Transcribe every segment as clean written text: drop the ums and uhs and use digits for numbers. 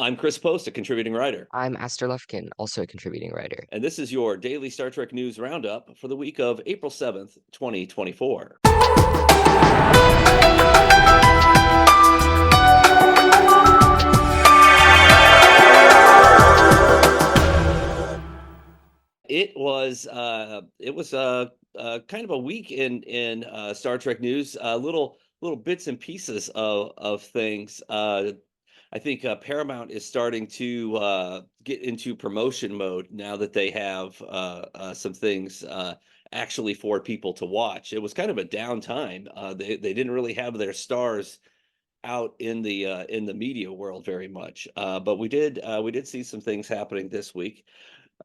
I'm Chris Post, a contributing writer, I'm Aster Lufkin, also a contributing writer. and this is your daily Star Trek news roundup for the week of April 7th, 2024. It was kind of a week in Star Trek news. Little bits and pieces of things. I think Paramount is starting to get into promotion mode now that they have some things actually for people to watch. It was kind of a downtime. They didn't really have their stars out in the media world very much, but we did see some things happening this week.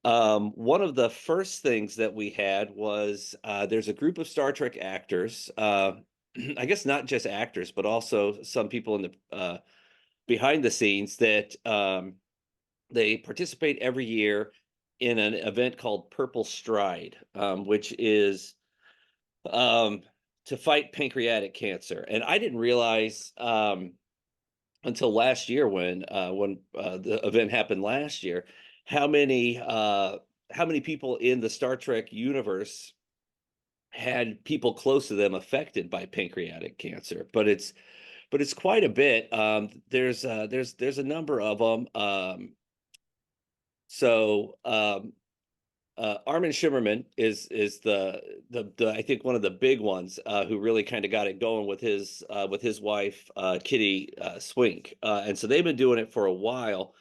One of the first things that we had was there's a group of Star Trek actors. I guess not just actors, but also some people in the behind the scenes that they participate every year in an event called Purple Stride, which is um, to fight pancreatic cancer. And I didn't realize until last year when the event happened last year how many people in the Star Trek universe had people close to them affected by pancreatic cancer. But it's quite a bit. There's a number of them. So Armin Shimmerman is the I think one of the big ones who really kind of got it going with his wife Kitty Swink, and so they've been doing it for a while,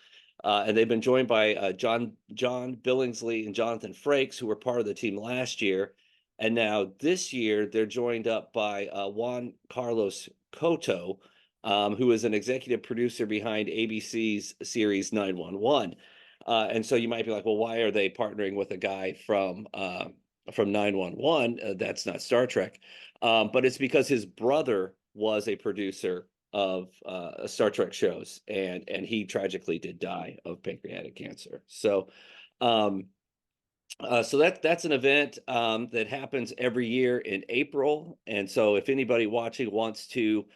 and they've been joined by John Billingsley and Jonathan Frakes, who were part of the team last year, and now this year they're joined up by Juan Carlos Coto, who is an executive producer behind ABC's series 911. And so you might be like, well, why are they partnering with a guy from 911? That's not Star Trek. But it's because his brother was a producer of Star Trek shows, and he tragically did die of pancreatic cancer. So that's an event that happens every year in April. And so if anybody watching wants to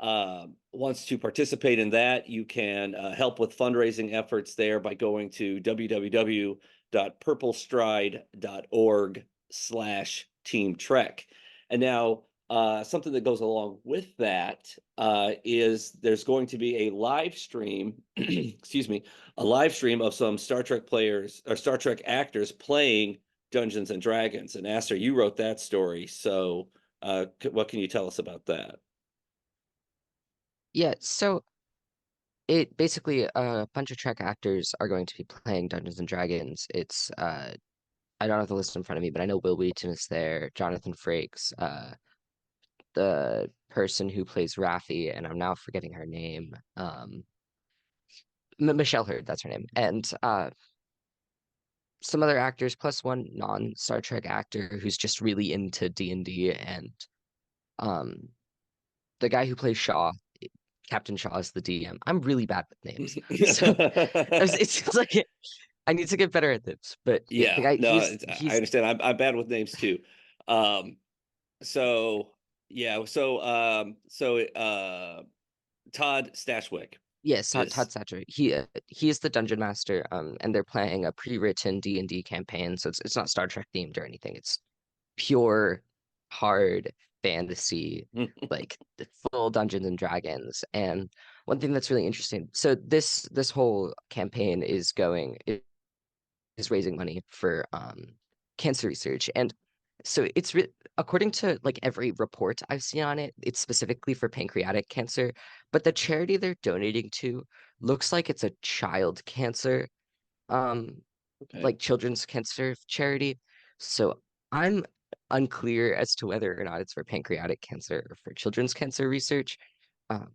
participate in that, you can help with fundraising efforts there by going to www.purplestride.org/Team Trek. And now something that goes along with that is there's going to be a live stream, excuse me, a live stream of some Star Trek players or Star Trek actors playing Dungeons and Dragons. And Aster, you wrote that story. So what can you tell us about that? Yeah, so it basically a bunch of Trek actors are going to be playing Dungeons and Dragons. It's I don't have the list in front of me, but I know Will Wheaton is there, Jonathan Frakes, the person who plays Raffi, and I'm now forgetting her name. Michelle Hurd, that's her name, and some other actors plus one non-Star Trek actor who's just really into D&D, and um the guy who plays Shaw, Captain Shaw is the DM. I'm really bad with names. So it seems like I need to get better at this. But the Yeah, guy, no, I he's understand. I'm bad with names too. Um, so yeah, Todd Stashwick yes, Todd is Satcher. He is the dungeon master. And they're playing a pre-written D&D campaign, so it's not Star Trek themed or anything. It's pure hard fantasy, like the full Dungeons and Dragons. And one thing that's really interesting, so this whole campaign is raising money for cancer research. And so according to like every report I've seen on it, it's specifically for pancreatic cancer, but the charity they're donating to looks like it's a child cancer, um, okay. like children's cancer charity. So I'm unclear as to whether or not it's for pancreatic cancer or for children's cancer research. Um,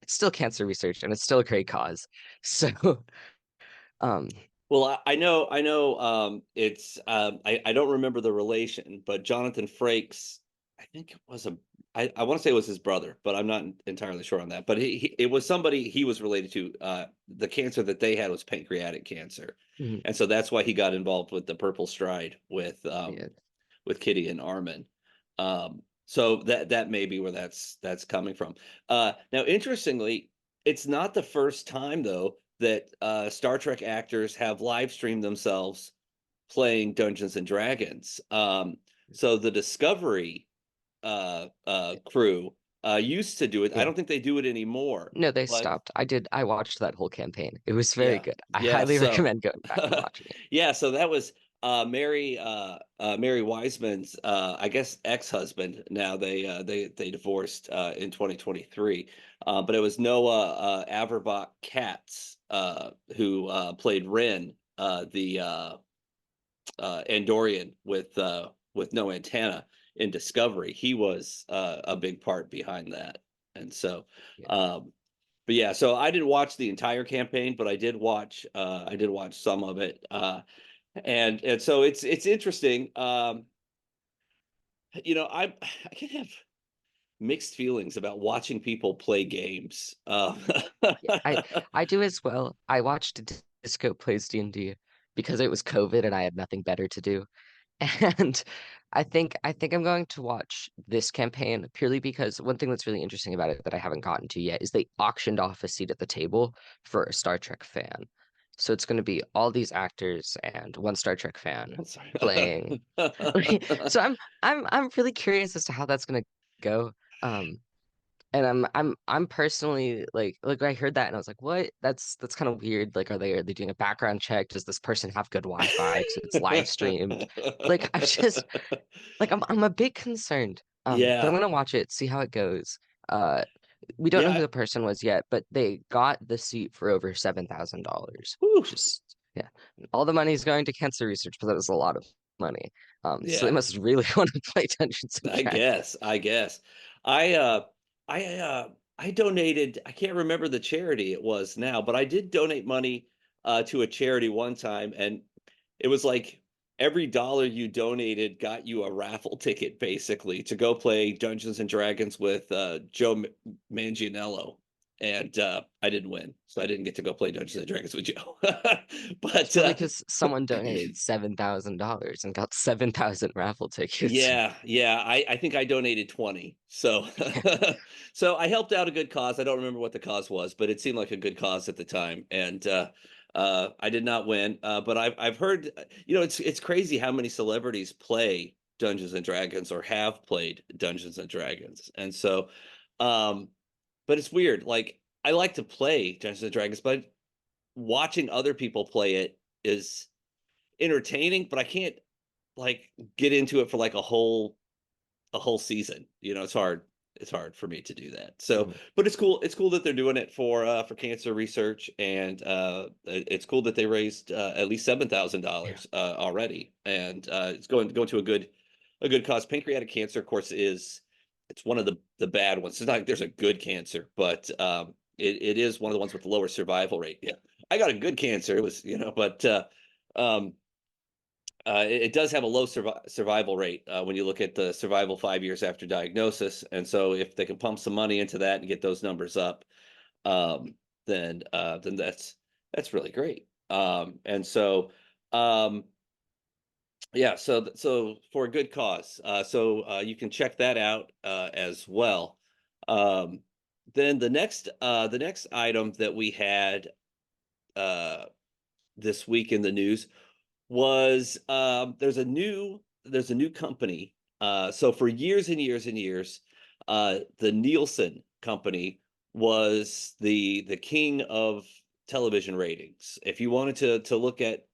it's still cancer research and it's still a great cause. So, um, Well, I know. I don't remember the relation, but Jonathan Frakes, I think it was I want to say it was his brother, but I'm not entirely sure on that. But it was somebody he was related to. The cancer that they had was pancreatic cancer, mhm, and so that's why he got involved with the Purple Stride yeah. with Kitty and Armin. So that may be where that's coming from. Now, interestingly. it's not the first time though that Star Trek actors have live streamed themselves playing Dungeons and Dragons. So the Discovery crew used to do it. I Yeah. don't think they do it anymore, No, they but stopped. I watched that whole campaign. It was very yeah, good. I yeah. highly So, recommend going back and watching it. yeah. So that was Mary Wiseman's I guess ex-husband. Now they divorced in 2023. But it was Noah Averbach Katz who played Ren, the Andorian with no antenna in Discovery. He was a big part behind that, and so. Yeah. Um, but yeah, so I didn't watch the entire campaign, but I did watch some of it. And so it's interesting. I can have mixed feelings about watching people play games. Yeah, I do as well. I watched Disco Plays D&D because it was COVID and I had nothing better to do. And I think I'm going to watch this campaign purely because one thing that's really interesting about it that I haven't gotten to yet is they auctioned off a seat at the table for a Star Trek fan. So it's going to be all these actors and one Star Trek fan I'm sorry. playing. So I'm really curious as to how that's going to go. Um, and I'm personally like I heard that and I was like, what? That's kind of weird. Like, are they doing a background check? Does this person have good Wi-Fi? Because it's live streamed. Like, I'm just like I'm a bit concerned. But I'm Yeah. gonna watch it, see how it goes. Uh, we don't know who Yeah. the person was yet, but they got the seat for over $7,000, Whew. which is yeah. All the money is going to cancer research, but that is a lot of money. So they Yeah. must really want to play Dungeons and I Dragons. guess. I guess. I uh I donated, I can't remember the charity it was now, but I did donate money to a charity one time, and it was like every dollar you donated got you a raffle ticket basically to go play Dungeons and Dragons with Manganiello. And I didn't win, so I didn't get to go play Dungeons and Dragons with Joe. It's But probably because someone donated $7,000 and got 7,000 raffle tickets. yeah, I think I donated 20. So so I helped out a good cause. I don't remember what the cause was, but it seemed like a good cause at the time. And I did not win. But I've heard, it's crazy how many celebrities play Dungeons and Dragons or have played Dungeons and Dragons. And so um but it's weird. Like I like to play Dungeons and Dragons, but watching other people play it is entertaining, but I can't like get into it for like a whole season. It's hard. It's hard for me to do that. So, Mhm. but it's cool. It's cool that they're doing it for cancer research, and it's cool that they raised at least Yeah. $7,000 already, and it's going to a good cause. Pancreatic cancer, of course, it's one of the bad ones. It's not like there's a good cancer, but it is one of the ones with the lower survival rate. Yeah, I got a good cancer. It was, but um, it does have a low survival rate when you look at the survival 5 years after diagnosis. And so, if they can pump some money into that and get those numbers up, um, then that's really great. And so, um, yeah, so for a good cause. So you can check that out as well. Um, then the next item that we had uh, this week in the news was there's a new company. So for years and years and years, the Nielsen company was the king of television ratings. If you wanted to look at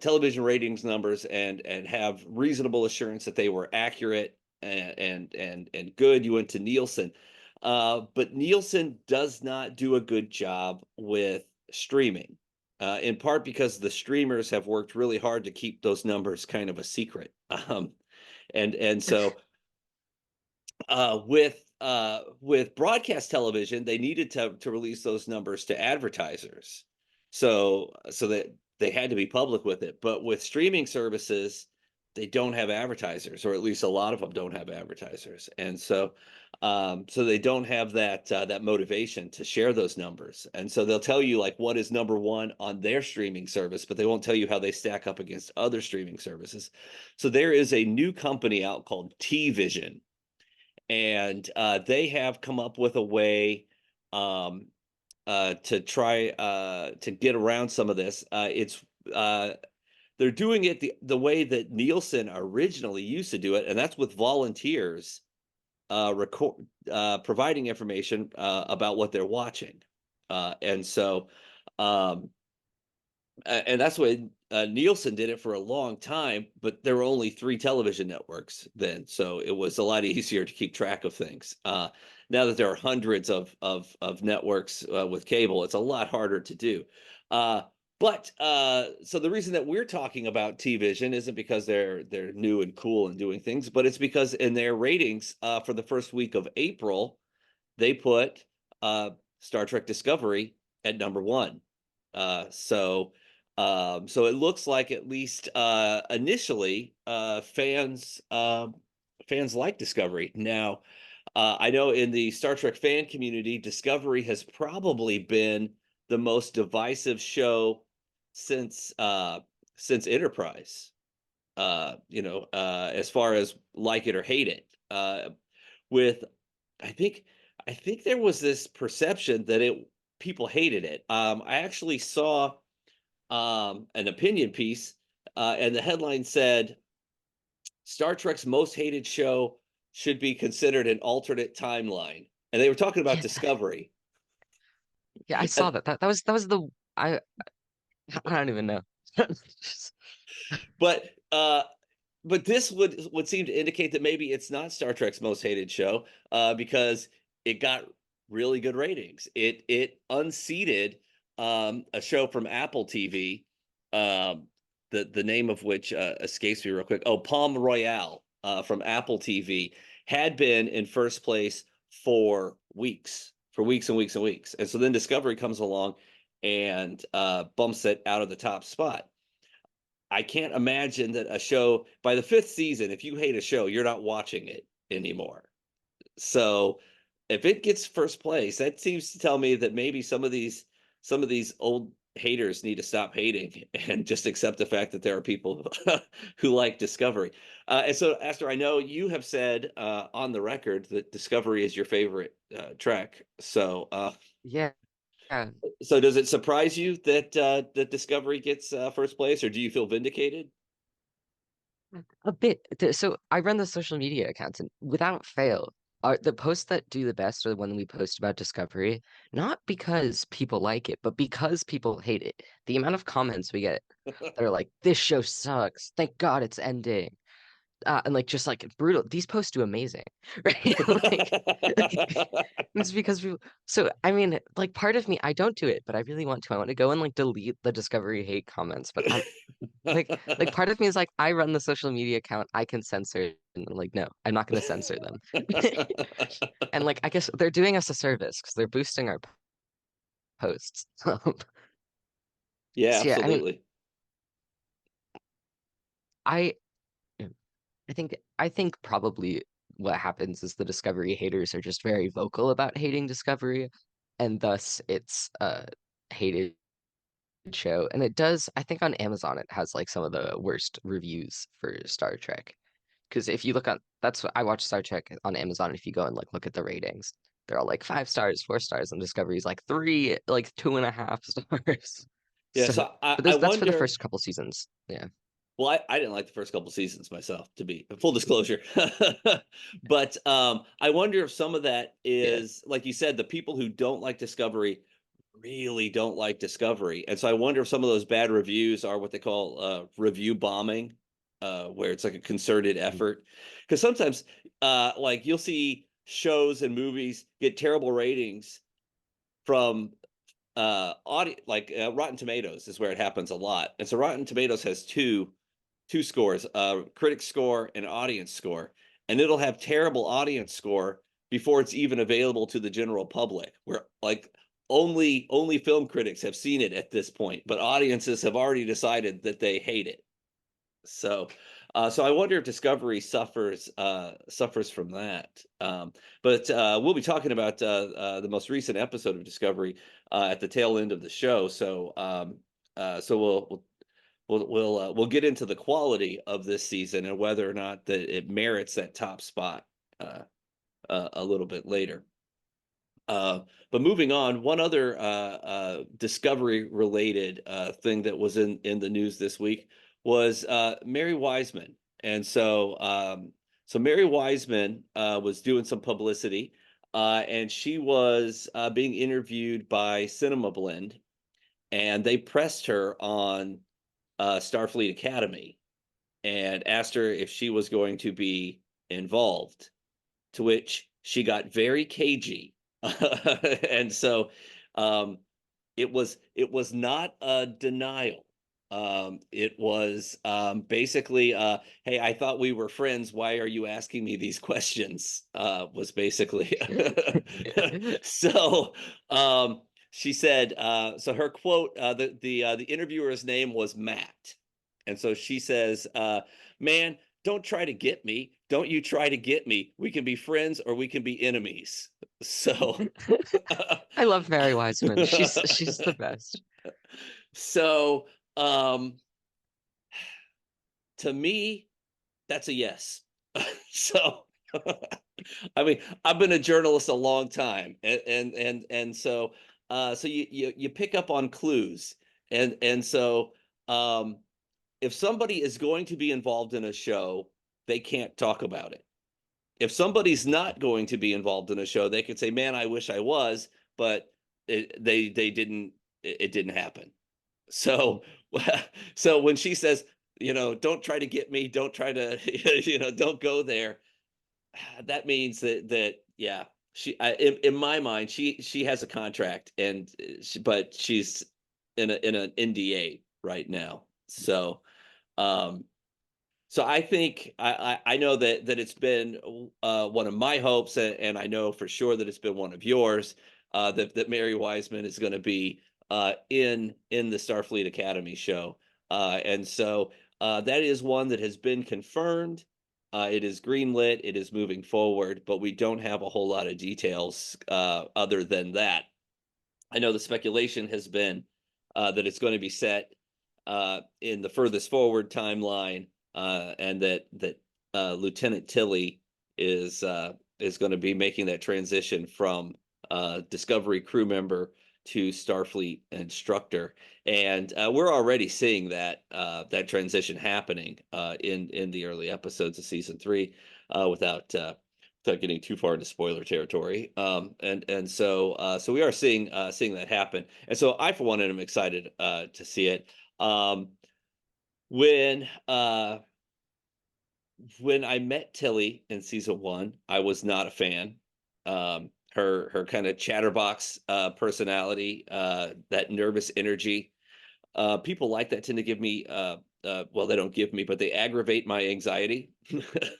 television ratings numbers and have reasonable assurance that they were accurate and good, you went to Nielsen. But Nielsen does not do a good job with streaming, in part because the streamers have worked really hard to keep those numbers kind of a secret. And so with broadcast television, they needed to release those numbers to advertisers, so that they had to be public with it. But with streaming services, they don't have advertisers, or at least a lot of them don't have advertisers, and so they don't have that motivation to share those numbers. And so they'll tell you like what is number one on their streaming service, but they won't tell you how they stack up against other streaming services. So there is a new company out called T Vision, and they have come up with a way. um, to try to get around some of this. It's they're doing it the way that Nielsen originally used to do it, and that's with volunteers record providing information about what they're watching, and so um, and that's when Nielsen did it for a long time, but there were only three television networks then, so it was a lot easier to keep track of things. Now that there are hundreds of networks with cable, it's a lot harder to do. Uh, but so the reason that we're talking about T-Vision isn't because they're new and cool and doing things, but it's because in their ratings for the first week of April, they put uh, Star Trek Discovery at number one. So it looks like at least initially fans like Discovery. Now, I know in the Star Trek fan community, Discovery has probably been the most divisive show since since Enterprise. As far as like it or hate it. With I think I think there was this perception that it people hated it. I actually saw an opinion piece, and the headline said Star Trek's most hated show should be considered an alternate timeline, and they were talking about Yeah, Discovery. yeah, I saw And, that. That was the I I don't even know. but this would seem to indicate that maybe it's not Star Trek's most hated show because it got really good ratings. It unseated a show from Apple TV, um, the name of which escapes me real quick. Oh, Palm Royale from Apple TV had been in first place for weeks and weeks and weeks, and so then Discovery comes along and bumps it out of the top spot. I can't imagine that a show by the fifth season, if you hate a show, you're not watching it anymore. So if it gets first place, that seems to tell me that maybe some of these old haters need to stop hating and just accept the fact that there are people who like Discovery. And so, Aster, I know you have said on the record that Discovery is your favorite track. Yeah, yeah, So does it surprise you that Discovery gets first place, or do you feel vindicated? a bit. So I run the social media accounts, and without fail, the posts that do the best are the one we post about Discovery, not because people like it, but because people hate it. The amount of comments we get that are like, "This show sucks. Thank God it's ending." And like just like brutal. These posts do amazing, right? Like, it's because we. So I mean, like part of me, I don't do it, but I really want to. I want to go and like delete the Discovery hate comments, but I'm like part of me is like I run the social media account, I can censor it. And I'm like, no, I'm not going to censor them. And like I guess they're doing us a service because they're boosting our posts. Yeah, So yeah, I mean, absolutely. I I think probably what happens is the Discovery haters are just very vocal about hating Discovery, and thus it's a hated show. And it does, I think on Amazon it has like some of the worst reviews for Star Trek. Because if you look on, that's what I watch Star Trek on Amazon. If you go and like look at the ratings, they're all like 5 stars, 4 stars, and Discovery's like three, like 2.5 stars. Yeah, So, so I, but I that's for the wonder. first couple seasons. Yeah, Well, I didn't like the first couple seasons myself, to be full disclosure. But I wonder if some of that yeah. is, like you said, the people who don't like Discovery really don't like Discovery. And so I wonder if some of those bad reviews are what they call review bombing, where it's like a concerted Mhm. effort. Because sometimes, like you'll see shows and movies get terrible ratings from Rotten Tomatoes is where it happens a lot. And so Rotten Tomatoes has two scores, critic score and audience score, and it'll have terrible audience score before it's even available to the general public, where like only film critics have seen it at this point, but audiences have already decided that they hate it. So I wonder if Discovery suffers from that. But we'll be talking about the most recent episode of Discovery at the tail end of the show. So we'll get into the quality of this season and whether or not that it merits that top spot uh, a little bit later. Uh, but moving on, one other discovery related thing that was in the news this week was Mary Wiseman. And so Mary Wiseman was doing some publicity, and she was being interviewed by Cinema Blend, and they pressed her on Starfleet Academy and asked her if she was going to be involved, to which she got very cagey. And so um, it was not a denial. It was basically, hey, I thought we were friends. Why are you asking me these questions? Was basically so. She said, so her quote, the interviewer's name was Matt, and so she says, "Man, don't try to get me. Don't you try to get me. We can be friends or we can be enemies." So, I love Mary Wiseman. She's the best. so um, to me, that's a yes. So, I mean, I've been a journalist a long time, and so so you pick up on clues, and so um, if somebody is going to be involved in a show, they can't talk about it. If somebody's not going to be involved in a show, they could say, "Man, I wish I was," but they didn't. It didn't happen. So so when she says, "Don't try to get me. Don't try to, don't go there," that means that yeah, in my mind, she has a contract, and but she's in an NDA right now. Um, so I think I know that it's been one of my hopes, and I know for sure that it's been one of yours, that Mary Wiseman is going to be in the Starfleet Academy show, and so that is one that has been confirmed. It is greenlit. It is moving forward, but we don't have a whole lot of details other than that. I know the speculation has been that it's going to be set in the furthest forward timeline, and that Lieutenant Tilly is going to be making that transition from Discovery crew member to Starfleet instructor, and we're already seeing that transition happening in the early episodes of season 3, without getting too far into spoiler territory. And so we are seeing that happen. And so I, for one, am excited to see it. Um, when uh, when I met Tilly in season 1, I was not a fan. Her kind of chatterbox personality, that nervous energy. People like that tend to give me well, they don't give me, but they aggravate my anxiety.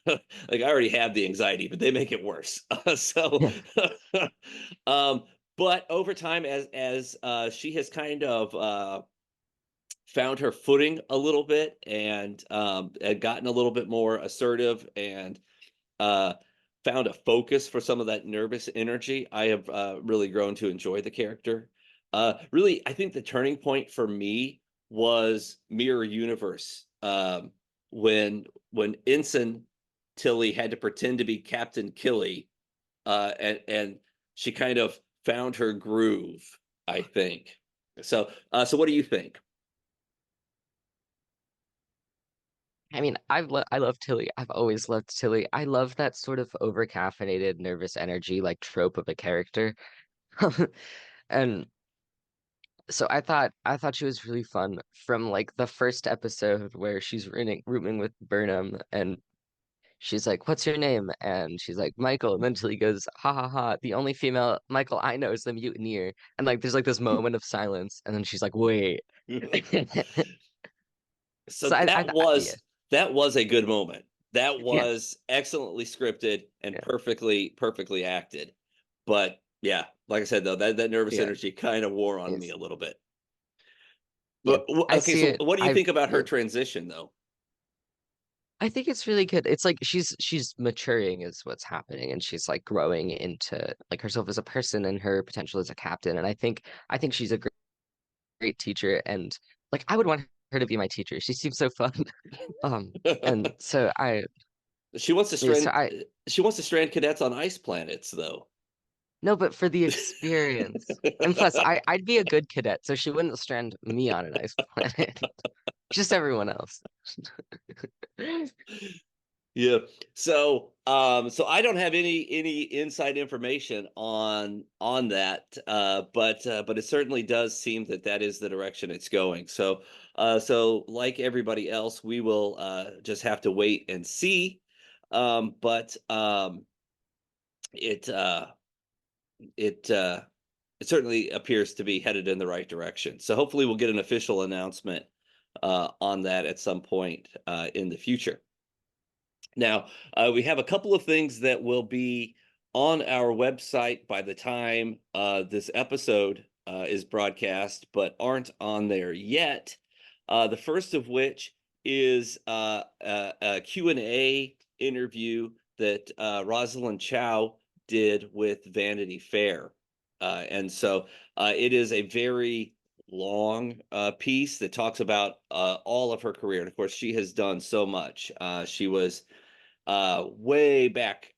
Like, I already have the anxiety, but they make it worse. So Yeah. um but over time, as she has kind of found her footing a little bit, and had gotten a little bit more assertive, and uh, found a focus for some of that nervous energy, I have really grown to enjoy the character. Really, I think the turning point for me was Mirror Universe, when Ensign Tilly had to pretend to be Captain Killy, and she kind of found her groove, I think. So what do you think? I mean, I love Tilly. I've always loved Tilly. I love that sort of over-caffeinated, nervous energy like trope of a character. And so I thought she was really fun from like the first episode where she's rooming with Burnham, and she's like, "What's your name?" And she's like, "Michael." And then Tilly goes, "Ha ha ha, the only female Michael I know is the mutineer." And like there's like this moment of silence, and then she's like, "Wait." So So yeah, that was a good moment. That yeah, was excellently scripted and yeah, perfectly acted. But yeah, like I said, though, that nervous yeah, energy kind of wore on me yes, a little bit. yeah. But I okay, see so it. what do you think about her Yeah. transition, though? I think it's really good. It's like she's maturing is what's happening, and she's like growing into like herself as a person and her potential as a captain. And I think she's a great teacher, and like I would want her to be my teacher. She seems so fun. And so I She wants to yeah, so strand cadets on ice planets, though. No, but for the experience. And plus, I'd be a good cadet, so she wouldn't strand me on an ice planet. Just everyone else. Yeah. So I don't have any inside information on that, but it certainly does seem that that is the direction it's going. So like everybody else, we will just have to wait and see. But it it it certainly appears to be headed in the right direction. So hopefully we'll get an official announcement on that at some point in the future. Now, we have a couple of things that will be on our website by the time this episode is broadcast, but aren't on there yet. The first of which is a Q&A interview that Rosalind Chow did with Vanity Fair. And so it is a very long piece that talks about all of her career. And of course, she has done so much. She was way back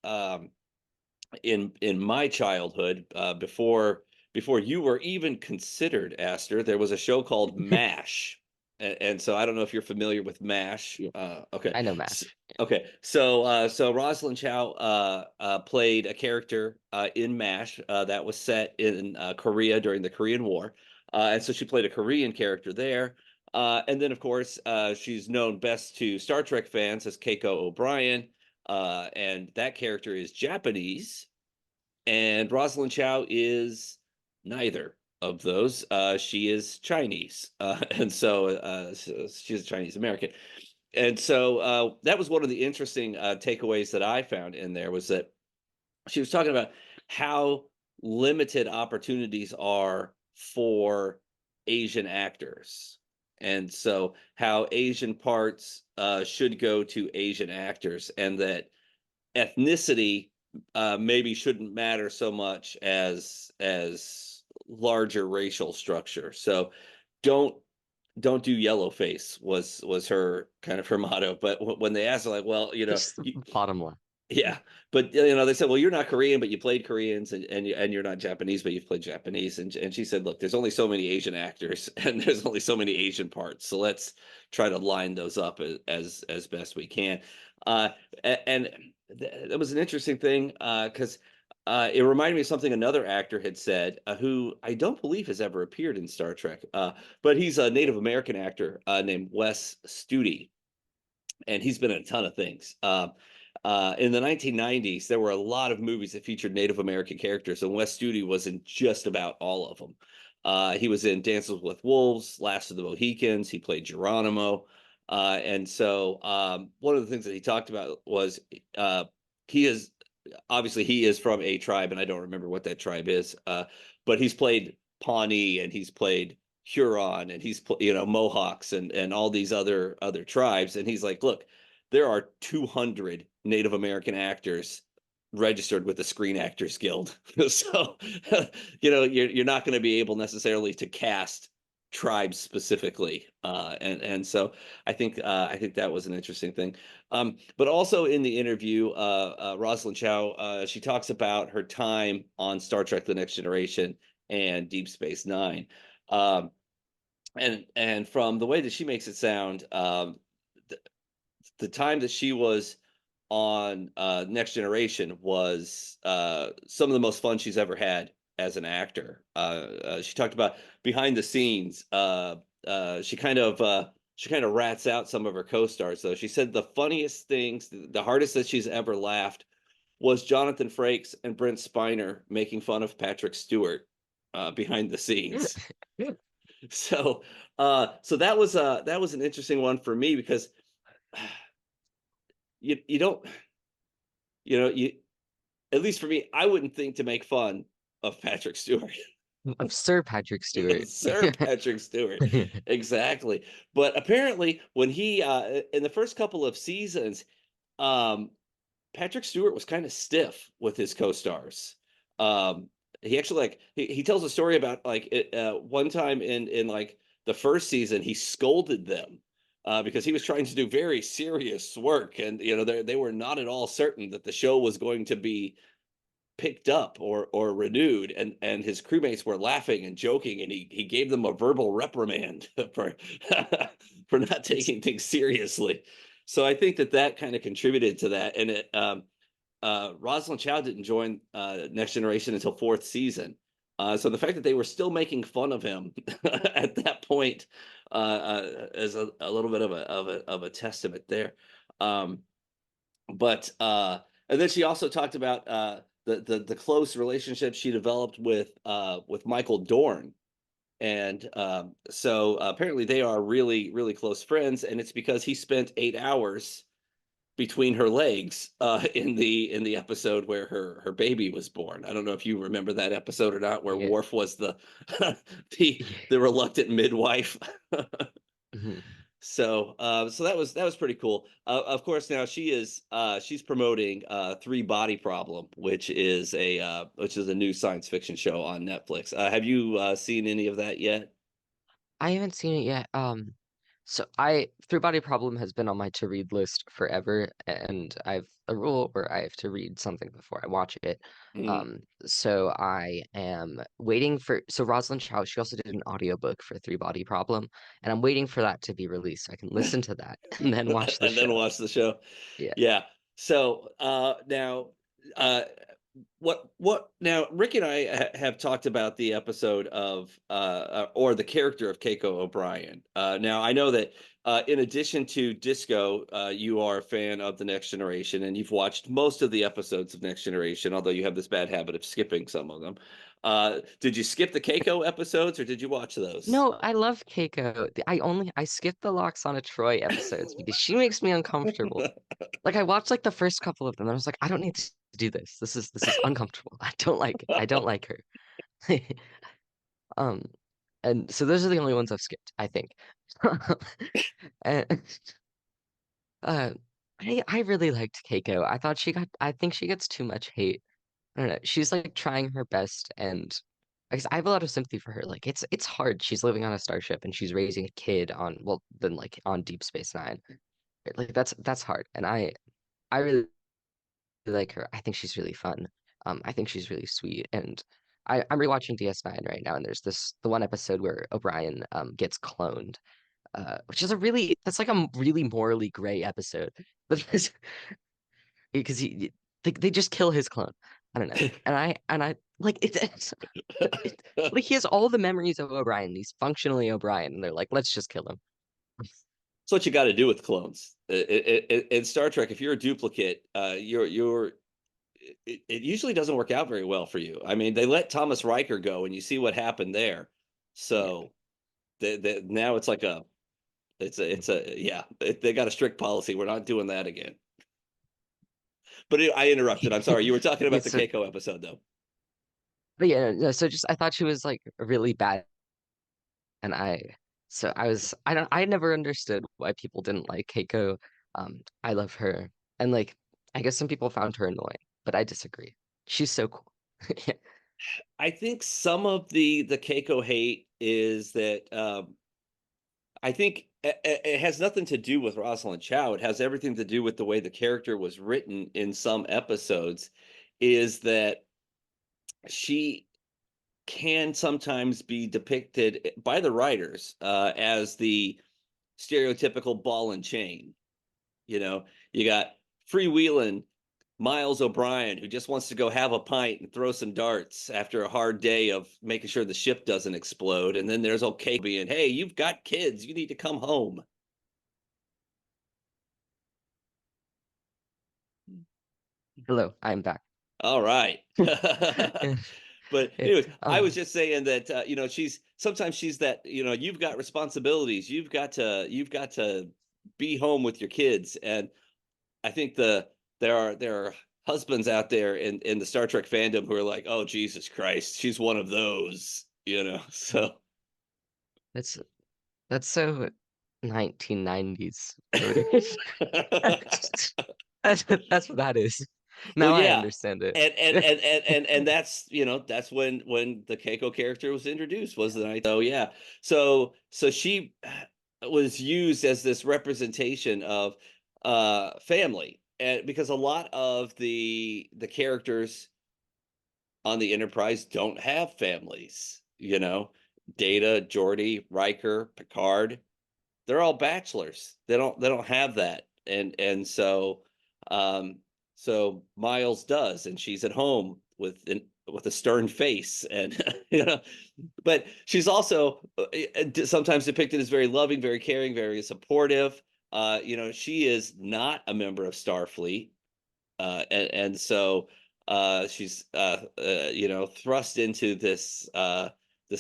in my childhood, before you were even considered, Aster. There was a show called MASH, and so I don't know if you're familiar with MASH. Yeah, Okay, I know S MASH. okay, so Rosalind Chow played a character in MASH that was set in Korea during the Korean War, and so she played a Korean character there. And then, of course, she's known best to Star Trek fans as Keiko O'Brien, and that character is Japanese, and Rosalind Chow is neither of those. She is Chinese, and so she's a Chinese American. And so that was one of the interesting takeaways that I found in there, was that she was talking about how limited opportunities are for Asian actors. And so how Asian parts should go to Asian actors, and that ethnicity maybe shouldn't matter so much as larger racial structure. So don't don't do yellow face was her kind of her motto. But when they asked her, like, well, Just the bottom line. yeah, but they said, well, you're not Korean, but you played Koreans, and you're not Japanese, but you've played Japanese. And she said, look, there's only so many Asian actors, and there's only so many Asian parts, so let's try to line those up as best we can. Uh, and that was an interesting thing, because it reminded me of something another actor had said, who I don't believe has ever appeared in Star Trek, but he's a Native American actor named Wes Studi, and he's been in a ton of things. In the 1990s, there were a lot of movies that featured Native American characters, and Wes Studi was in just about all of them. He was in Dances with Wolves, Last of the Mohicans. He played Geronimo. And so one of the things that he talked about was uh, he is obviously he is from a tribe, and I don't remember what that tribe is, but he's played Pawnee, and he's played Huron, and he's Mohawks, and all these other tribes. And he's like, look, there are 200 Native American actors registered with the Screen Actors Guild. So you're not going to be able necessarily to cast tribes specifically, and so I think that was an interesting thing. But also in the interview, Rosalind Chow, she talks about her time on Star Trek: The Next Generation and Deep Space Nine. Um, and from the way that she makes it sound, the, the time that she was on Next Generation was some of the most fun she's ever had as an actor. She talked about behind the scenes. She kind of rats out some of her co-stars, though. She said the funniest things, the hardest that she's ever laughed, was Jonathan Frakes and Brent Spiner making fun of Patrick Stewart behind the scenes. So that was an interesting one for me, because you don't you at least for me, I wouldn't think to make fun of Patrick Stewart. Of Sir Patrick Stewart. Sir Patrick Stewart. Exactly. But apparently when he in the first couple of seasons, um Patrick Stewart was kind of stiff with his co-stars. He actually, like, he tells a story about, like, one time in like the first season, he scolded them because he was trying to do very serious work, and they were not at all certain that the show was going to be picked up or renewed, and his crewmates were laughing and joking, and he gave them a verbal reprimand for for not It's taking things seriously. So I think that that kind of contributed to that. And Rosalind Chow didn't join Next Generation until fourth season. So the fact that they were still making fun of him at that point is a little bit of a testament there. Um, but and then she also talked about the close relationship she developed with Michael Dorn, and so apparently they are really close friends, and it's because he spent 8 hours between her legs in the episode where her baby was born. I don't know if you remember that episode or not, where yeah. Worf was the Yeah. the reluctant midwife. Mhm. So that was pretty cool. Of course, now she's promoting Three Body Problem, which is a new science fiction show on Netflix. Have you seen any of that yet? I haven't seen it yet. So I Through Body Problem has been on my to read list forever, and I've a rule where I have to read something before I watch it. Mm. So I am waiting for so Rosalind Chow, she also did an audiobook for Three Body Problem, and I'm waiting for that to be released so I can listen to that and then watch the And then show. watch the show. Yeah. Yeah. So now, uh, what now? Rick and I have talked about the episode of or the character of Keiko O'Brien. Now I know that in addition to Disco, you are a fan of the Next Generation, and you've watched most of the episodes of Next Generation. Although you have this bad habit of skipping some of them. Did you skip the Keiko episodes, or did you watch those? No, I love Keiko. I skipped the Loxana Troy episodes because she makes me uncomfortable. Like I watched like the first couple of them and I was like, I don't need to do this. This is uncomfortable. I don't like it. I don't like her. Um, and so those are the only ones I've skipped, I think. And uh I really liked Keiko. I think she gets too much hate. I don't know. She's like trying her best and I guess I have a lot of sympathy for her. Like it's hard. She's living on a starship and she's raising a kid on well then like on Deep Space Nine. Like that's hard. And I really like her. I think she's really fun. I think she's really sweet. And I'm rewatching DS9 right now, and there's the one episode where O'Brien gets cloned, which is a really that's like a really morally gray episode. Because they just kill his clone. I don't know. And I like it, like he has all the memories of O'Brien. He's functionally O'Brien, and they're like, let's just kill him. It's what you got to do with clones. In Star Trek, if you're a duplicate, it usually doesn't work out very well for you. I mean, they let Thomas Riker go, and you see what happened there. Yeah. So now it's like it's a yeah. They got a strict policy. We're not doing that again. But I interrupted. I'm sorry. You were talking about the It's a, Keiko episode, though. but yeah, no, so just I thought she was like really bad and I never understood why people didn't like Keiko. I love her. And like I guess some people found her annoying, but I disagree. She's so cool. Yeah. I think some of the Keiko hate is that I think it has nothing to do with Rosalind Chow. It has everything to do with the way the character was written in some episodes. Is that she can sometimes be depicted by the writers as the stereotypical ball and chain. You know, you got freewheeling Miles O'Brien who just wants to go have a pint and throw some darts after a hard day of making sure the ship doesn't explode. And then there's okay being, hey, you've got kids, you need to come home. Hello, I'm back. All right. Yeah, But yeah. anyways, I was just saying that she's sometimes she's that you've got responsibilities, you've got to be home with your kids, and I think there are husbands out there in the Star Trek fandom who are like, oh Jesus Christ, she's one of those, you know. So That's that's so 1990s motivation. That's what that is. well, Now I yeah, understand it. and that's that's when the Keiko character was introduced was the night. So yeah, so she was used as this representation of family, and because a lot of the characters on the Enterprise don't have families, you know. Data, Geordi, Riker, Picard, they're all bachelors. They don't have that. And so so Miles does, and she's at home with a stern face, and you know, but she's also sometimes depicted as very loving, very caring, very supportive. You know, she is not a member of Starfleet, and so she's you know, thrust into this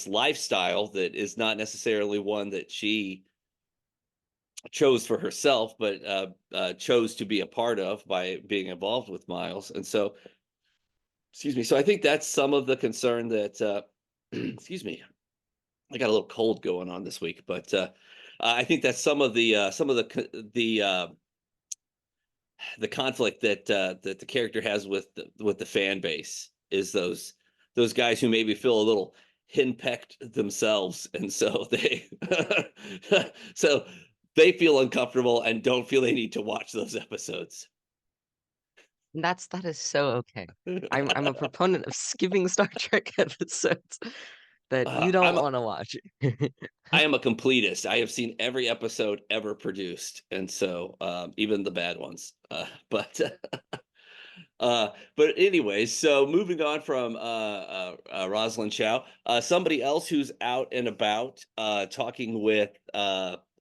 lifestyle that is not necessarily one that she chose for herself, but chose to be a part of by being involved with Miles. And so, excuse me. So I think that's some of the concern that, excuse me, I got a little cold going on this week, but I think that's some of the conflict that that the character has with the fan base is those guys who maybe feel a little henpecked themselves, and so they so they feel uncomfortable and don't feel they need to watch those episodes. And that is so okay. I'm a proponent of skipping Star Trek episodes that you don't I'm want to watch. I am a completist. I have seen every episode ever produced, and so even the bad ones. But anyways, so moving on from Rosalind Chow, somebody else who's out and about talking with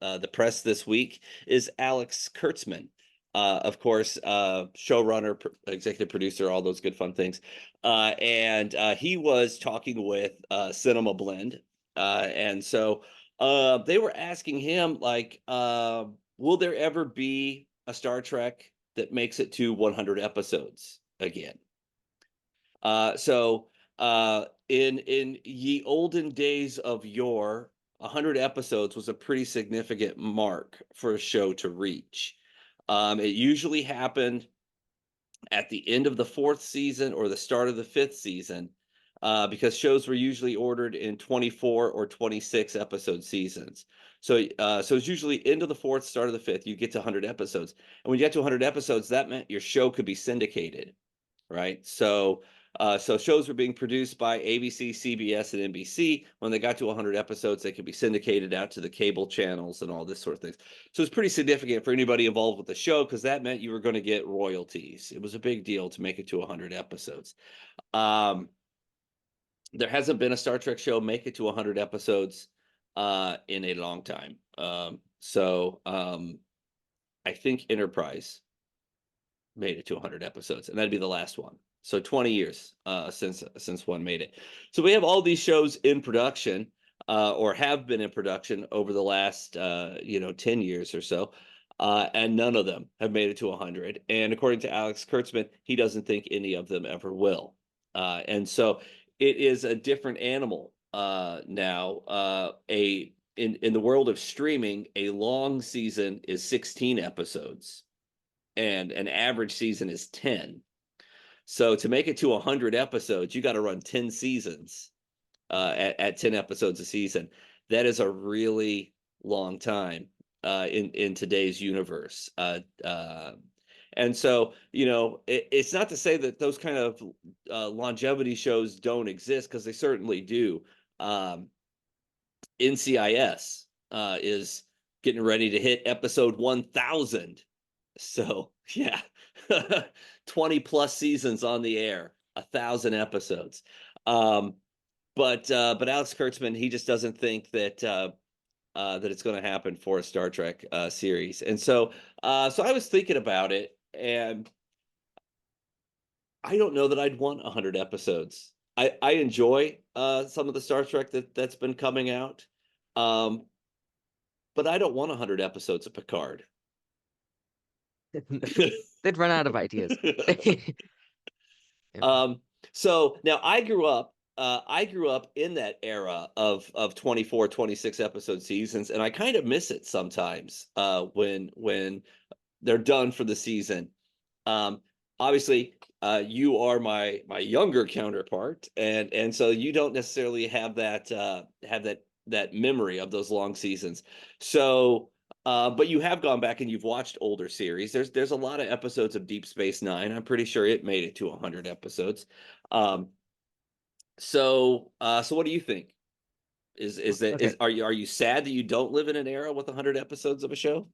the press this week is Alex Kurtzman. Of course, showrunner, executive producer, all those good fun things. And he was talking with Cinema Blend. And so they were asking him, like, will there ever be a Star Trek that makes it to 100 episodes again? So in ye olden days of yore, 100 episodes was a pretty significant mark for a show to reach. It usually happened at the end of the fourth season or the start of the fifth season, because shows were usually ordered in 24 or 26 episode seasons. So it's usually end of the fourth, start of the fifth. You get to 100 episodes, and when you get to 100 episodes, that meant your show could be syndicated, right? So shows were being produced by ABC, CBS, and NBC. When they got to 100 episodes, they could be syndicated out to the cable channels and all this sort of things. So it's pretty significant for anybody involved with the show, because that meant you were going to get royalties. It was a big deal to make it to 100 episodes. Um, there hasn't been a Star Trek show make it to 100 episodes in a long time. I think Enterprise made it to 100 episodes, and that'd be the last one. So 20 years since one made it. So we have all these shows in production, or have been in production over the last 10 years or so, and none of them have made it to 100. And according to Alex Kurtzman, he doesn't think any of them ever will. And so it is a different animal now. In the world of streaming, a long season is 16 episodes, and an average season is 10. So to make it to 100 episodes, you got to run 10 seasons at 10 episodes a season. That is a really long time in today's universe. And so, it's not to say that those kind of longevity shows don't exist, because they certainly do. NCIS is getting ready to hit episode 1000. So yeah, 20 plus seasons on the air, 1,000 episodes. But Alex Kurtzman, he just doesn't think that that it's going to happen for a Star Trek series. And so I was thinking about it, and I don't know that I'd want 100 episodes. I enjoy some of the Star Trek that's been coming out, um, but I don't want 100 episodes of Picard. They'd run out of ideas. Yeah. Um, so now I grew up in that era of 24, 26 episode seasons, and I kind of miss it sometimes when they're done for the season. Um, Obviously, you are my younger counterpart, and so you don't necessarily have that memory of those long seasons. So but you have gone back and you've watched older series. There's a lot of episodes of Deep Space Nine. I'm pretty sure it made it to 100 episodes. Um, So what do you think? Is that Okay. is are you sad that you don't live in an era with 100 episodes of a show?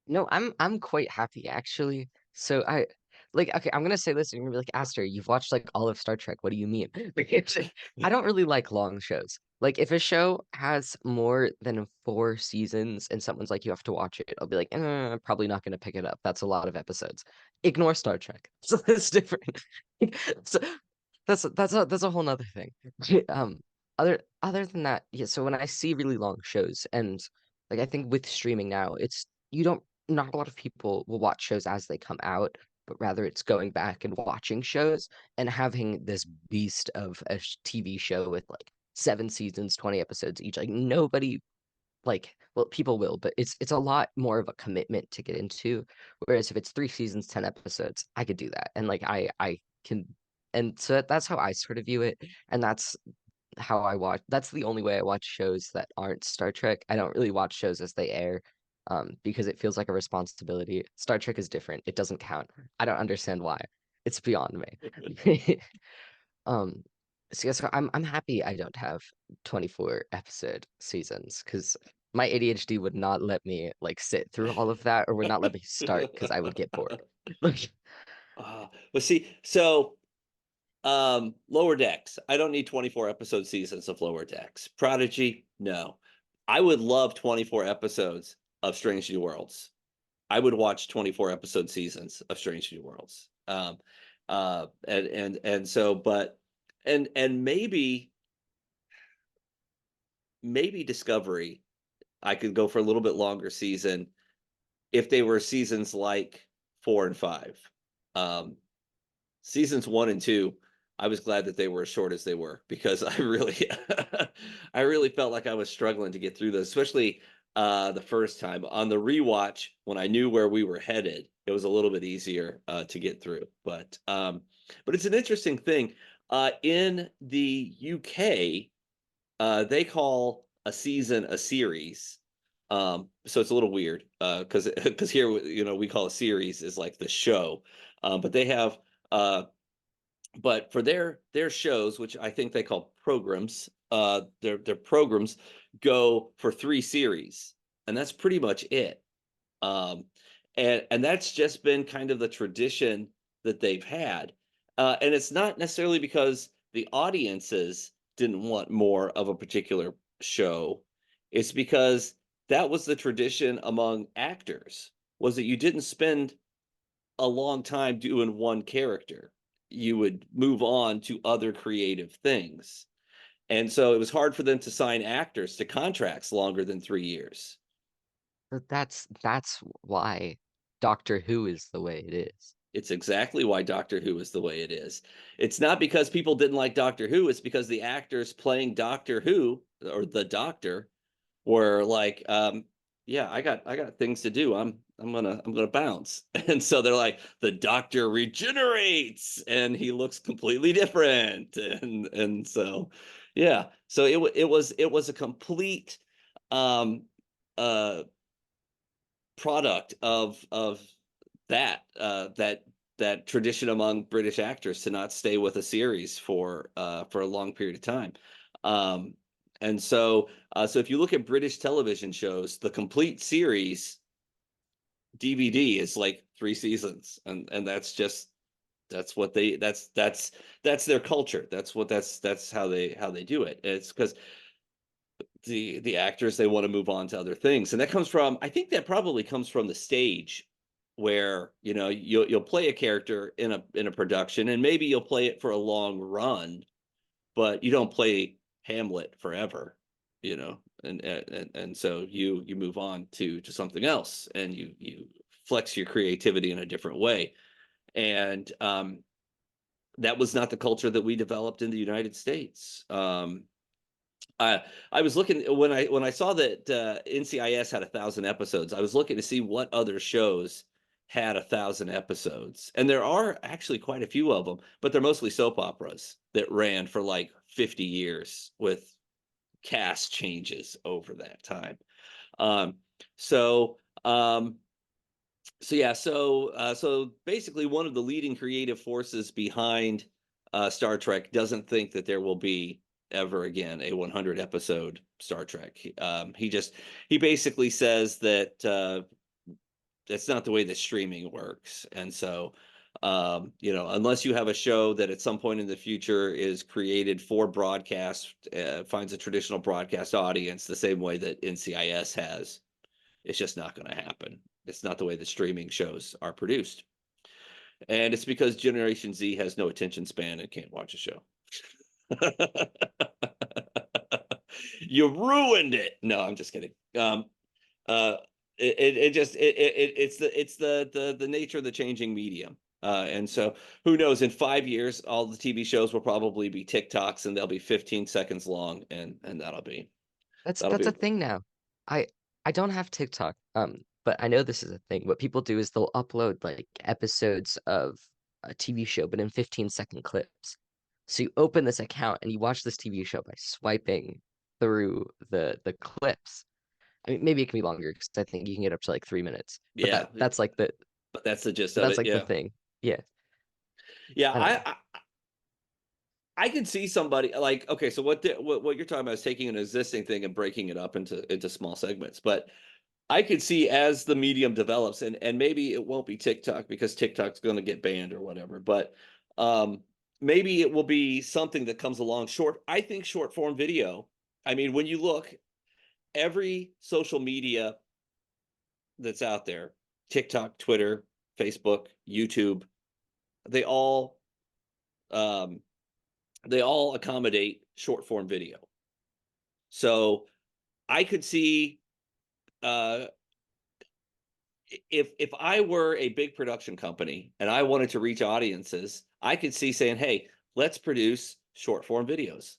No, I'm quite happy actually. So I like okay, I'm gonna say this and you're gonna be like, Aster, you've watched like all of Star Trek. What do you mean? Like, I don't really like long shows. Like if a show has more than 4 seasons and someone's like, you have to watch it, I'll be like, I'm probably not gonna pick it up. That's a lot of episodes. Ignore Star Trek. So it's different. So that's a whole nother thing. Um, other than that, yeah. So when I see really long shows and like I think with streaming now, it's you don't not a lot of people will watch shows as they come out, but rather it's going back and watching shows and having this beast of a TV show with like 7 seasons, 20 episodes each. Like nobody like well people will, but it's a lot more of a commitment to get into. Whereas if it's 3 seasons, 10 episodes, I could do that. And like I can and so that's how I sort of view it. And that's how I watch. That's the only way I watch shows that aren't Star Trek. I don't really watch shows as they air, because it feels like a responsibility. Star Trek is different. It doesn't count. I don't understand why. It's beyond me. Um, so, yeah, so I'm happy I don't have 24 episode seasons because my ADHD would not let me like sit through all of that or would not let me start because I would get bored. Like, Well, see, so Lower Decks. I don't need 24 episode seasons of Lower Decks. Prodigy, no. I would love 24 episodes of Strange New Worlds. I would watch 24 episode seasons of Strange New Worlds. And so, but and maybe Discovery, I could go for a little bit longer season if they were seasons like 4 and 5. Um, Seasons 1 and 2, I was glad that they were as short as they were because I really, I really felt like I was struggling to get through those, especially the first time. On the rewatch, when I knew where we were headed, it was a little bit easier to get through. But it's an interesting thing. In the UK, they call a season a series. So it's a little weird because here we call a series is like the show, but they have but for their shows, which I think they call programs, their programs go for 3 series, and that's pretty much it. Um, and that's just been kind of the tradition that they've had, and it's not necessarily because the audiences didn't want more of a particular show. It's because that was the tradition among actors, was that you didn't spend a long time doing one character. You would move on to other creative things. And so it was hard for them to sign actors to contracts longer than 3 years. but that's why Doctor Who is the way it is. It's exactly why Doctor Who is the way it is. It's not because people didn't like Doctor Who, it's because the actors playing Doctor Who or the Doctor were like, yeah, I got things to do. I'm gonna bounce. And so they're like, the Doctor regenerates and he looks completely different. And so yeah. So it was a complete um uh product of that tradition among British actors to not stay with a series for a long period of time. Um, and so if you look at British television shows, the complete series DVD is like 3 seasons, and that's what they that's their culture. That's how they do it. It's because the actors, they want to move on to other things, and that comes from, I think that probably comes from the stage, where you'll play a character in a production, and maybe you'll play it for a long run, but you don't play Hamlet forever, and so you move on to something else, and you flex your creativity in a different way. And that was not the culture that we developed in the United States. I was looking when I saw that NCIS had 1,000 episodes. I was looking to see what other shows had 1,000 episodes, and there are actually quite a few of them, but they're mostly soap operas that ran for like 50 years with cast changes over that time. Um, so um, so yeah, so basically, one of the leading creative forces behind Star Trek doesn't think that there will be ever again a 100 episode Star Trek. He basically says that that's not the way that streaming works, and so unless you have a show that at some point in the future is created for broadcast, finds a traditional broadcast audience the same way that NCIS has, it's just not going to happen. It's not the way that streaming shows are produced. And it's because Generation Z has no attention span and can't watch a show. You ruined it. No, I'm just kidding. Uh, it's the nature of the changing medium. And so who knows, in 5 years, all the TV shows will probably be TikToks and they'll be 15 seconds long. And that'll That's be, a thing now. I I don't have TikTok, but I know this is a thing. What people do is they'll upload like episodes of a TV show, but in 15-second clips. So you open this account and you watch this TV show by swiping through the clips. I mean, maybe it can be longer because I think you can get up to like 3 minutes. But yeah, but that's the gist of that's it. like the Yeah. thing. Yeah, Yeah. I don't know. I could see somebody like, okay, so what you're talking about is taking an existing thing and breaking it up into small segments. But I could see as the medium develops, and maybe it won't be TikTok because TikTok's going to get banned or whatever, but maybe it will be something that comes along short. I think short form video. I mean, when you look, every social media that's out there, TikTok, Twitter, Facebook, YouTube, they all um, they all accommodate short form video. So I could see uh, if I were a big production company and I wanted to reach audiences, I could see saying, "Hey, let's produce short form videos.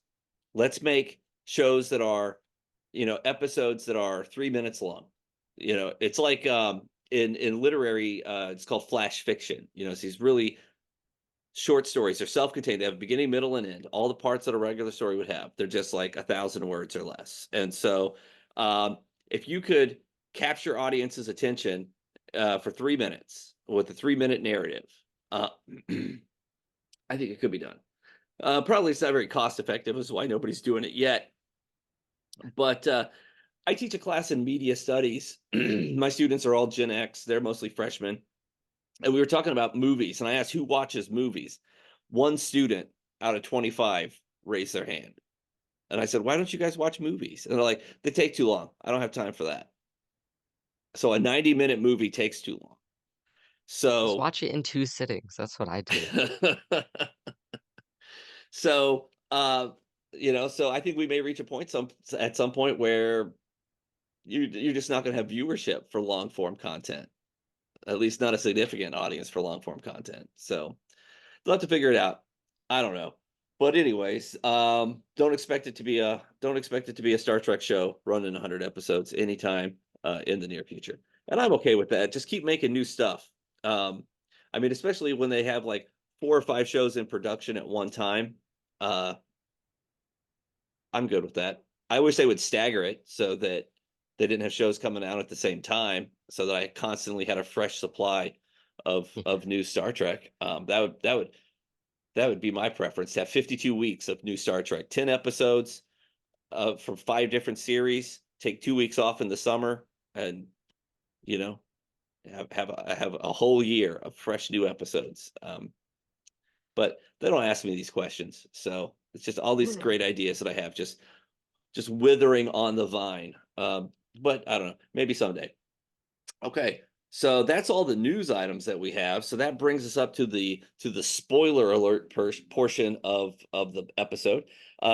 Let's make shows that are, episodes that are 3 minutes long." It's like in literary, it's called flash fiction. It's these really short stories. They're self-contained. They have a beginning, middle, and end. All the parts that a regular story would have. They're just like 1,000 words or less. And so, if you could capture audience's attention for 3 minutes with a 3 minute narrative, I think it could be done. Probably it's not very cost effective, is why nobody's doing it yet. But I teach a class in media studies. My students are all Gen X. They're mostly freshmen, and we were talking about movies, and I asked who watches movies. One student out of 25 raised their hand. And I said, "Why don't you guys watch movies?" And they're like, "They take too long. I don't have time for that." So a 90-minute movie takes too long. Just So watch it in two sittings. That's what I do. so so I think we may reach a point at some point where you're just not going to have viewership for long form content. At least not a significant audience for long form content. So they'll have to figure it out. I don't know. But anyways, don't expect it to be a Star Trek show running 100 episodes anytime in the near future. And I'm okay with that. Just keep making new stuff. I mean, especially when they have like 4 or 5 shows in production at one time. Uh, I'm good with that. I wish they would stagger it so that they didn't have shows coming out at the same time, so that I constantly had a fresh supply of new Star Trek. That would be my preference to have 52 weeks of new Star Trek, 10 episodes from 5 different series. Take 2 weeks off in the summer, and you know have a whole year of fresh new episodes. But they don't ask me these questions, so it's just all these great ideas that I have just withering on the vine. But I don't know, maybe someday. Okay, so that's all the news items that we have. So that brings us up to the spoiler alert portion of the episode.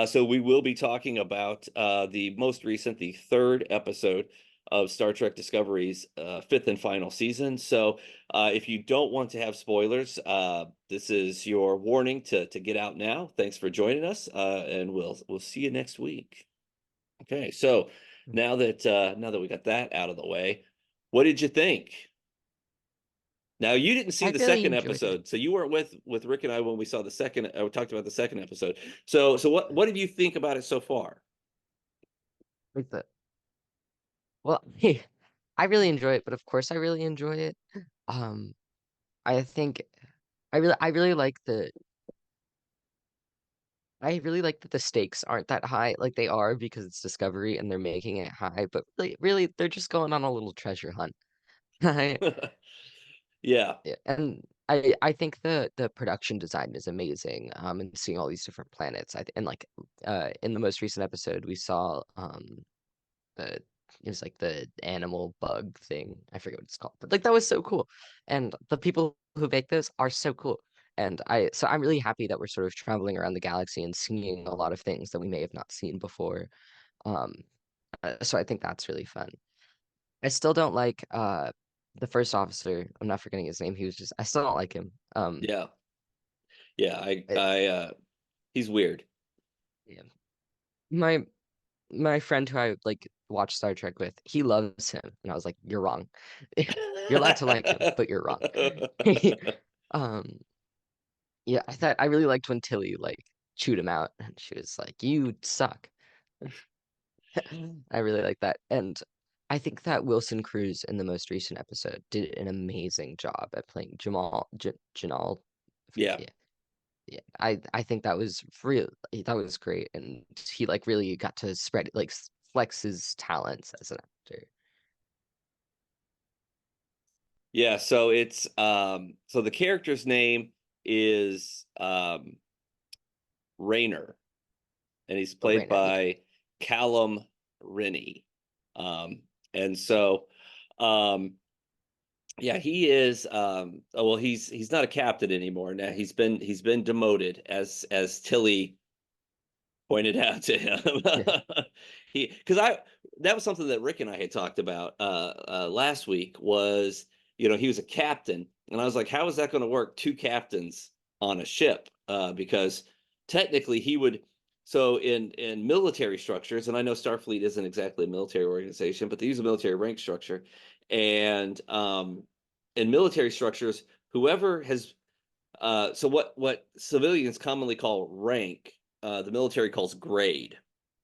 So we will be talking about the most recent, the third episode of Star Trek Discovery's fifth and final season. So if you don't want to have spoilers, this is your warning to get out now. Thanks for joining us, and we'll see you next week. Okay, so now that we got that out of the way, what did you think? Now you didn't see I the really second enjoyed it. episode, so you weren't with Rick and I when we saw the second. We talked about the second episode. So what did you think about it so far? Like the well, I really enjoy it, but of course I really enjoy it. Um, I think I really like I really like that the stakes aren't that high. Like they are because it's Discovery and they're making it high, but really, they're just going on a little treasure hunt. I, Yeah, yeah, and I think the production design is amazing. And seeing all these different planets. And like in the most recent episode, we saw the it was like the animal bug thing. I forget what it's called, but like that was so cool. And the people who make those are so cool. And I'm really happy that we're sort of traveling around the galaxy and seeing a lot of things that we may have not seen before. Um, so I think that's really fun. I still don't like the first officer. I'm not forgetting his name. He was just I still don't like him. yeah, yeah. It, He's weird. yeah. My my friend who I like watch Star Trek with, he loves him, and I was like, "You're wrong. You're allowed to like him, but you're wrong." Um, yeah, I really liked when Tilly like chewed him out, and she was like, "You suck." I really like that, and I think that Wilson Cruz in the most recent episode did an amazing job at playing Jamal. Yeah. Yeah, yeah. I think that was great, and he like really got to spread like flex his talents as an actor. Yeah, so it's so the character's name is Rayner, and he's Oh, played Rainer, yeah, by Callum Rennie. Um and so um yeah, he is well, he's not a captain anymore. Now he's been demoted, as Tilly pointed out to him. yeah. He because I that was something that Rick and I had talked about last week. Was, he was a captain, and I was like, how is that going to work? Two captains on a ship, because technically he would. So in military structures, and I know Starfleet isn't exactly a military organization, but they use a military rank structure, and in military structures, whoever has so what civilians commonly call rank, the military calls grade,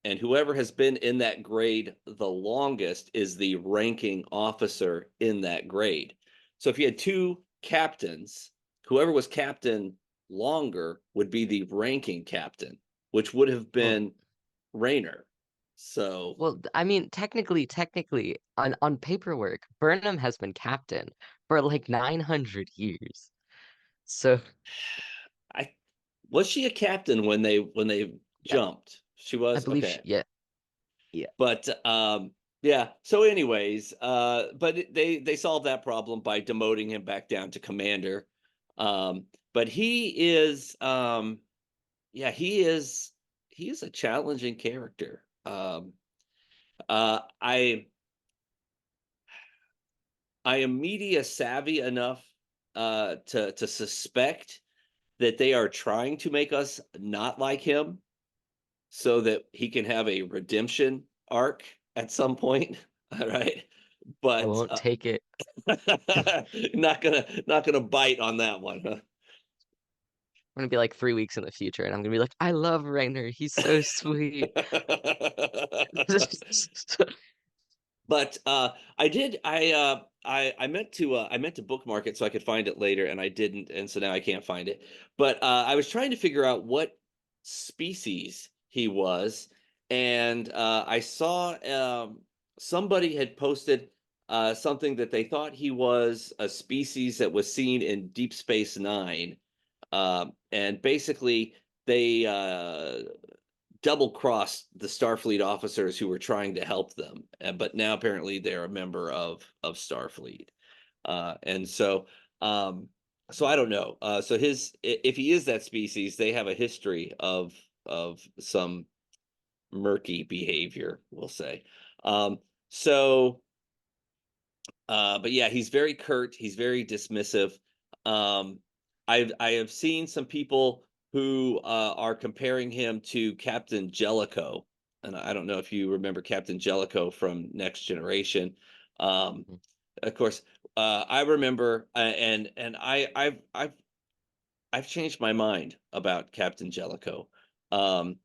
and whoever has been in that grade the longest is the ranking officer in that grade. So if you had two captains, whoever was captain longer would be the ranking captain, which would have Well, been Rayner. So I mean, technically, on paperwork, Burnham has been captain for like 900 years. So, I was she a captain when they yeah, jumped? She I was believe she, okay. yeah, yeah. But yeah, so anyways, they solved that problem by demoting him back down to commander. But yeah, he is a challenging character. I am media savvy enough to suspect that they are trying to make us not like him so that he can have a redemption arc at some point. All right. I But won't take it. not gonna bite on that one, huh? I'm gonna be like 3 weeks in the future, and I'm gonna be like, I love Rainer. He's so sweet. But I meant to bookmark it so I could find it later, and I didn't, and so now I can't find it. But I was trying to figure out what species he was, and I saw somebody had posted something that they thought he was a species that was seen in Deep Space Nine, and basically they double crossed the Starfleet officers who were trying to help them. But now apparently they're a member of Starfleet, and um, so I don't know. So if he is that species, they have a history of some murky behavior, we'll say. Um, so but yeah, he's very curt. He's very dismissive. Um, I have seen some people who are comparing him to Captain Jellicoe, and I don't know if you remember Captain Jellicoe from Next Generation. Um, of course, I remember, and I've changed my mind about Captain Jellicoe. Um,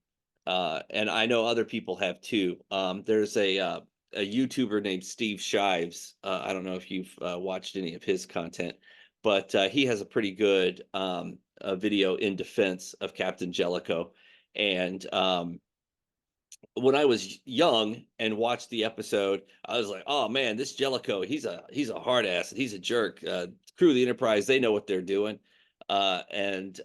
and I know other people have too. There's a YouTuber named Steve Shives. I don't know if you've watched any of his content, but he has a pretty good video in defense of Captain Jellicoe. And when I was young and watched the episode, I was like, "Oh man, this Jellicoe, he's a hard ass, he's a jerk." Crew of the Enterprise, they know what they're doing. And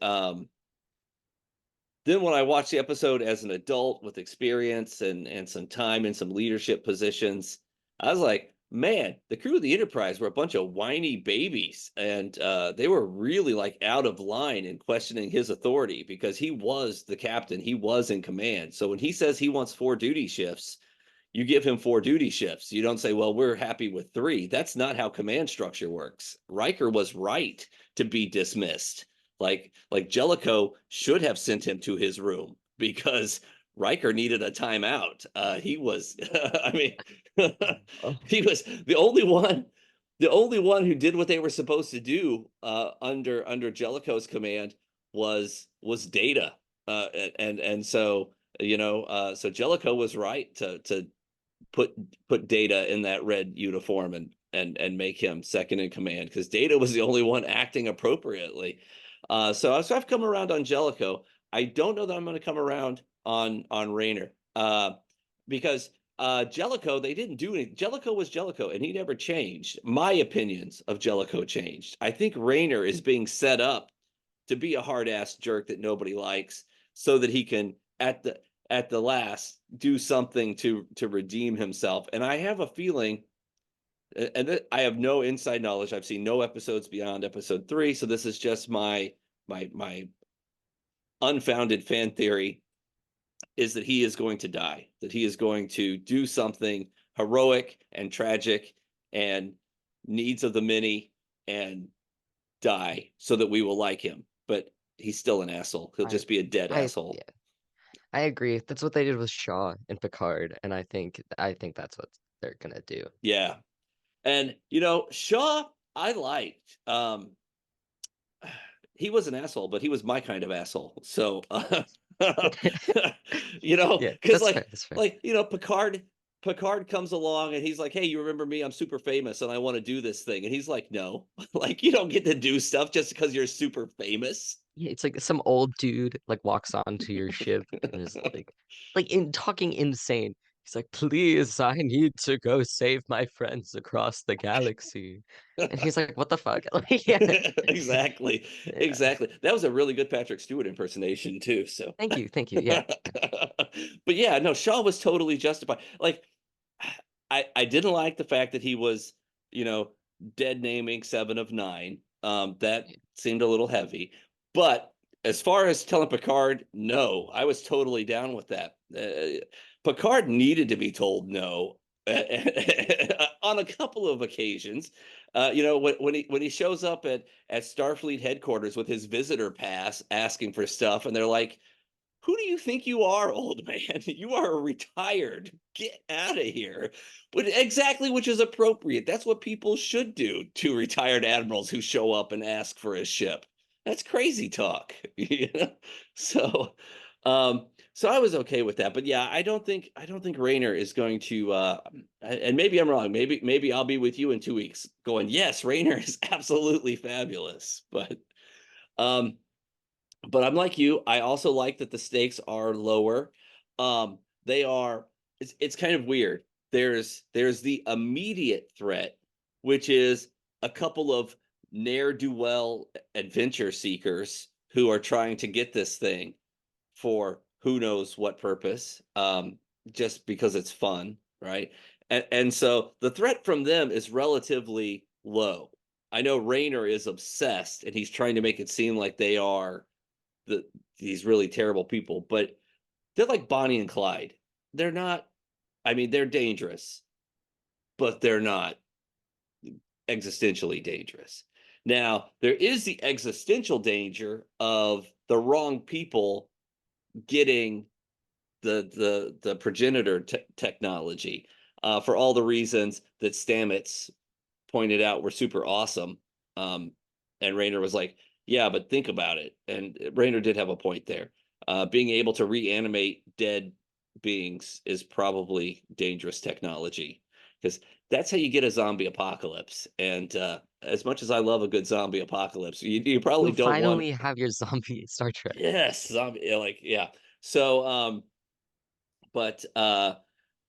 Then when I watched the episode as an adult with experience and some time in some leadership positions, I was like, man, the crew of the Enterprise were a bunch of whiny babies, and they were really like out of line in questioning his authority because he was the captain, he was in command. So when he says he wants 4 duty shifts, you give him 4 duty shifts. You don't say, well, we're happy with 3. That's not how command structure works. Riker was right to be dismissed. Like Jellicoe should have sent him to his room because Riker needed a timeout. He was, I mean, Oh, he was the only one who did what they were supposed to do under Jellicoe's command was Data, and so so Jellicoe was right to put put Data in that red uniform and make him second in command because Data was the only one acting appropriately. So I've come around on Jellicoe. I don't know that I'm going to come around on Rayner because Jellicoe, they didn't do anything. Jellicoe was Jellicoe, and he never changed. My opinions of Jellicoe changed. I think Rayner is being set up to be a hard ass jerk that nobody likes, so that he can at the last do something to redeem himself. And I have a feeling, and I have no inside knowledge. I've seen no episodes beyond episode 3, so this is just my unfounded fan theory, is that he is going to die, that he is going to do something heroic and tragic and needs of the many and die so that we will like him. But he's still an asshole. He'll I just be a dead yeah, asshole. I agree. That's what they did with Shaw and Picard, and I think that's what they're gonna do. Yeah. And Shaw, I liked. He was an asshole, but he was my kind of asshole. So Yeah, because that's fair. like That's fair. like Picard comes along and he's like, "Hey, you remember me? I'm super famous and I want to do this thing." And he's like, "No." Like, you don't get to do stuff just because you're super famous. Yeah, it's like some old dude like walks onto your ship and is like in talking insane. He's like, "Please, I need to go save my friends across the galaxy." And he's like, "What the fuck?" Like, yeah, Exactly. yeah. Exactly. That was a really good Patrick Stewart impersonation too. So, Thank you, thank you. Yeah, but yeah, no, Shaw was totally justified. Like, I didn't like the fact that he was, you know, dead naming 7 of 9. That yeah. seemed a little heavy. But as far as telling Picard no, I was totally down with that. Picard needed to be told no on a couple of occasions. When he shows up at Starfleet headquarters with his visitor pass, asking for stuff, and they're like, who do you think you are, old man? You are retired. Get out of here. But exactly, which is appropriate. That's what people should do to retired admirals who show up and ask for a ship. That's crazy talk. You know? So so I was okay with that. But yeah, I don't think Rayner is going to and maybe I'm wrong. Maybe I'll be with you in 2 weeks going, yes, Rayner is absolutely fabulous. Um but I'm like you. I also like that the stakes are lower. They are. It's kind of weird. There's the immediate threat, which is a couple of ne'er do well adventure seekers who are trying to get this thing for who knows what purpose, just because it's fun, right? And so the threat from them is relatively low. I know Rayner is obsessed, and he's trying to make it seem like they are the these really terrible people, but they're like Bonnie and Clyde. They're not. I mean, they're dangerous, but they're not existentially dangerous. Now, there is the existential danger of the wrong people getting the progenitor technology, for all the reasons that Stamets pointed out were super awesome. And Rayner was like, yeah, but think about it. And Rayner did have a point there. Being able to reanimate dead beings is probably dangerous technology because that's how you get a zombie apocalypse. And as much as I love a good zombie apocalypse, you probably You'll don't want. finally have your zombie Star Trek. Yes, zombie, yeah, like, yeah. So, but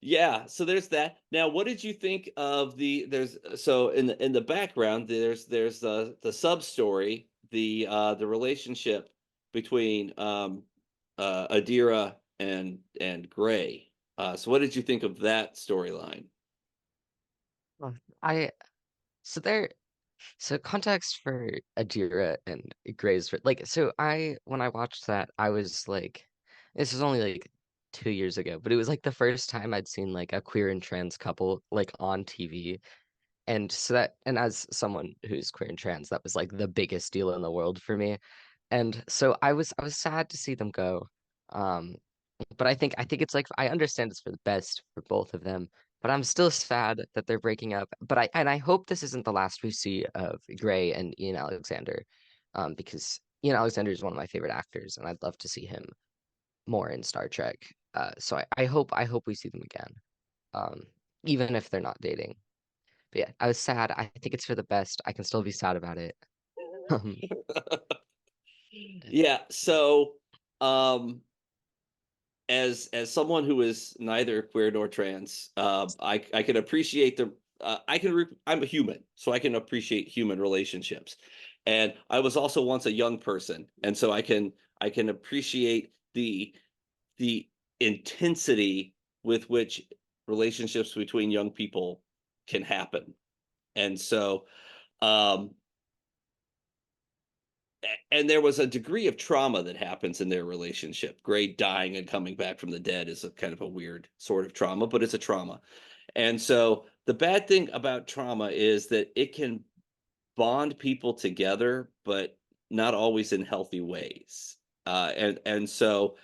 yeah, so there's that. Now, what did you think of there's so in the background there's the sub story, the relationship between Adira and Gray. So what did you think of that storyline? Oh, I so there so context for Adira and Gray's like so I when I watched that I was like this was only like 2 years ago, but it was like the first time I'd seen like a queer and trans couple like on TV. And so that and as someone who's queer and trans, that was like the biggest deal in the world for me. And so I was sad to see them go. Um, but I think it's like I understand it's for the best for both of them, but I'm still sad that they're breaking up. But I hope this isn't the last we see of Gray and Ian Alexander, because Ian Alexander is one of my favorite actors, and I'd love to see him more in Star Trek. So I hope we see them again, um, even if they're not dating. But yeah, I was sad. I think it's for the best. I can still be sad about it. Um, Yeah, so um as someone who is neither queer nor trans, I can appreciate I'm a human, so I can appreciate human relationships. And I was also once a young person, and so I can appreciate the intensity with which relationships between young people can happen. And so um and there was a degree of trauma that happens in their relationship. Gray dying and coming back from the dead is a kind of a weird sort of trauma, but it's a trauma. And so the bad thing about trauma is that it can bond people together, but not always in healthy ways. And so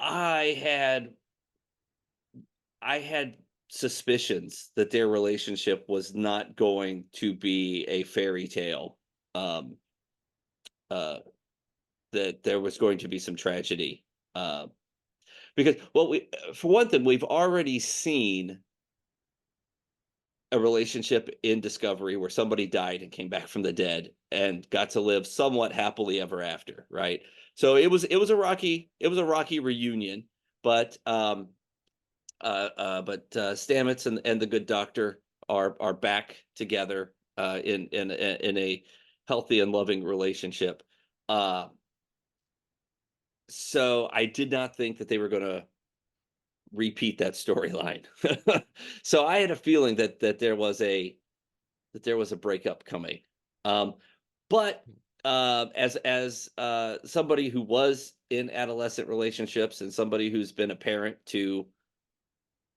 I had I had suspicions that their relationship was not going to be a fairy tale. Um, uh, that there was going to be some tragedy. Uh, because, well, for one thing, we've already seen a relationship in Discovery where somebody died and came back from the dead and got to live somewhat happily ever after, right? So it was a rocky reunion, but Stamets and the Good Doctor are back together in a healthy and loving relationship. Uh, so I did not think that they were going to repeat that storyline. So I had a feeling that there was a breakup coming. Um, but as somebody who was in adolescent relationships and somebody who's been a parent to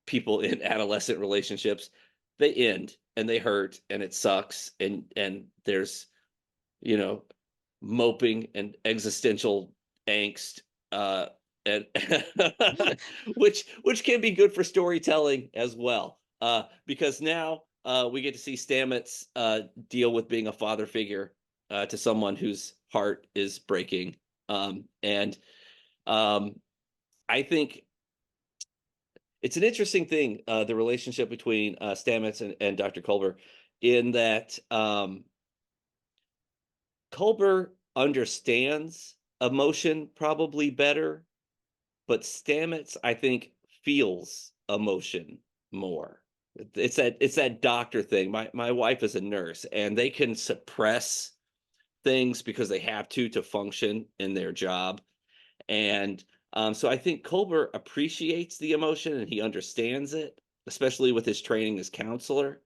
people in adolescent relationships, they end and they hurt and it sucks and there's you know moping and existential angst, uh, and which can be good for storytelling as well. Because now we get to see Stamets deal with being a father figure to someone whose heart is breaking, and um, I think it's an interesting thing, the relationship between Stamets and Dr. Culber, in that Culber understands emotion probably better, but Stamets, I think, feels emotion more. It's that doctor thing. My wife is a nurse, and they can suppress things because they have to function in their job. And so I think Culber appreciates the emotion and he understands it, especially with his training as counselor.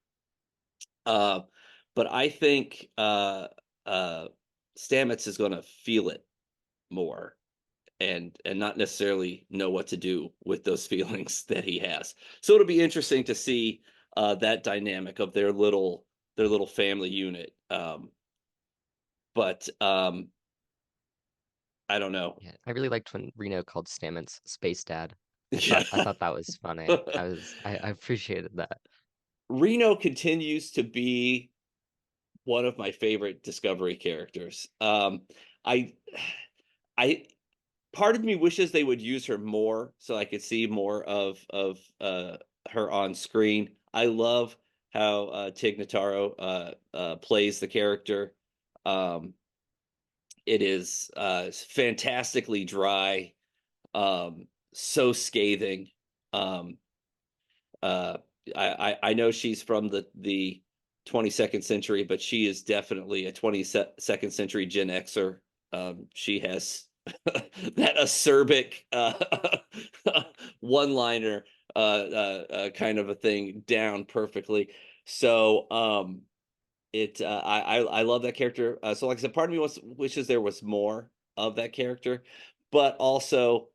Uh, but I think uh, Stamets is going to feel it more and not necessarily know what to do with those feelings that he has. So it'll be interesting to see that dynamic of their little family unit. But I don't know. yeah, I really liked when Reno called Stamets Space Dad. I Yeah. thought I thought that was funny. I appreciated that. Reno continues to be one of my favorite Discovery characters. I, I, part of me wishes they would use her more so I could see more of her on screen. I love how Tig Notaro plays the character. Um, it is fantastically dry. so scathing. Um, uh, I know she's from the 22nd century, but she is definitely a 22nd century Gen Xer. She has that acerbic one-liner kind of a thing down perfectly. So I love that character. So like I said, part of me wishes there was more of that character, but also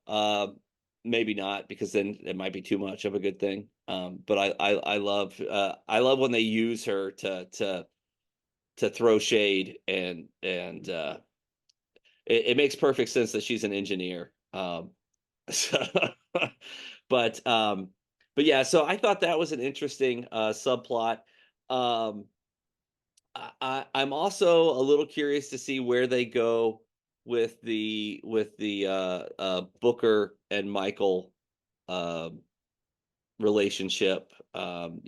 maybe not, because then it might be too much of a good thing. But I love when they use her to throw shade, and it makes perfect sense that she's an engineer. So, but um, but yeah, so I thought that was an interesting subplot. Um, I'm also a little curious to see where they go with the Booker and Michael um, relationship. Um,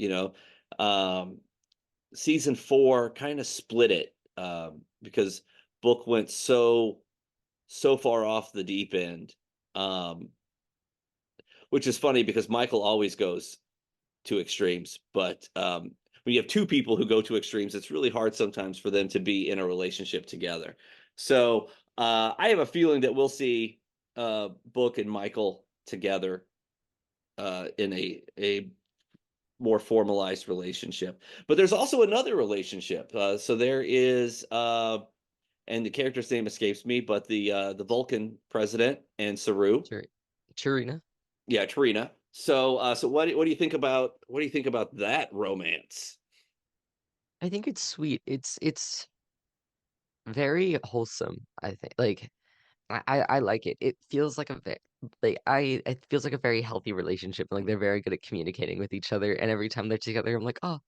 season four kind of split it, because Book went so far off the deep end, um, which is funny because Michael always goes to extremes. But when you have two people who go to extremes, it's really hard sometimes for them to be in a relationship together. So I have a feeling that we'll see Book and Michael together in a more formalized relationship. But there's also another relationship. So there is, and the character's name escapes me, but the Vulcan president and Saru. Sure. Charina. Yeah, Tarina. So so what do you think about that romance? I think it's sweet. It's very wholesome, I think. Like I like it. It feels like a like I it feels like a very healthy relationship. Like they're very good at communicating with each other, and every time they're together, I'm like, oh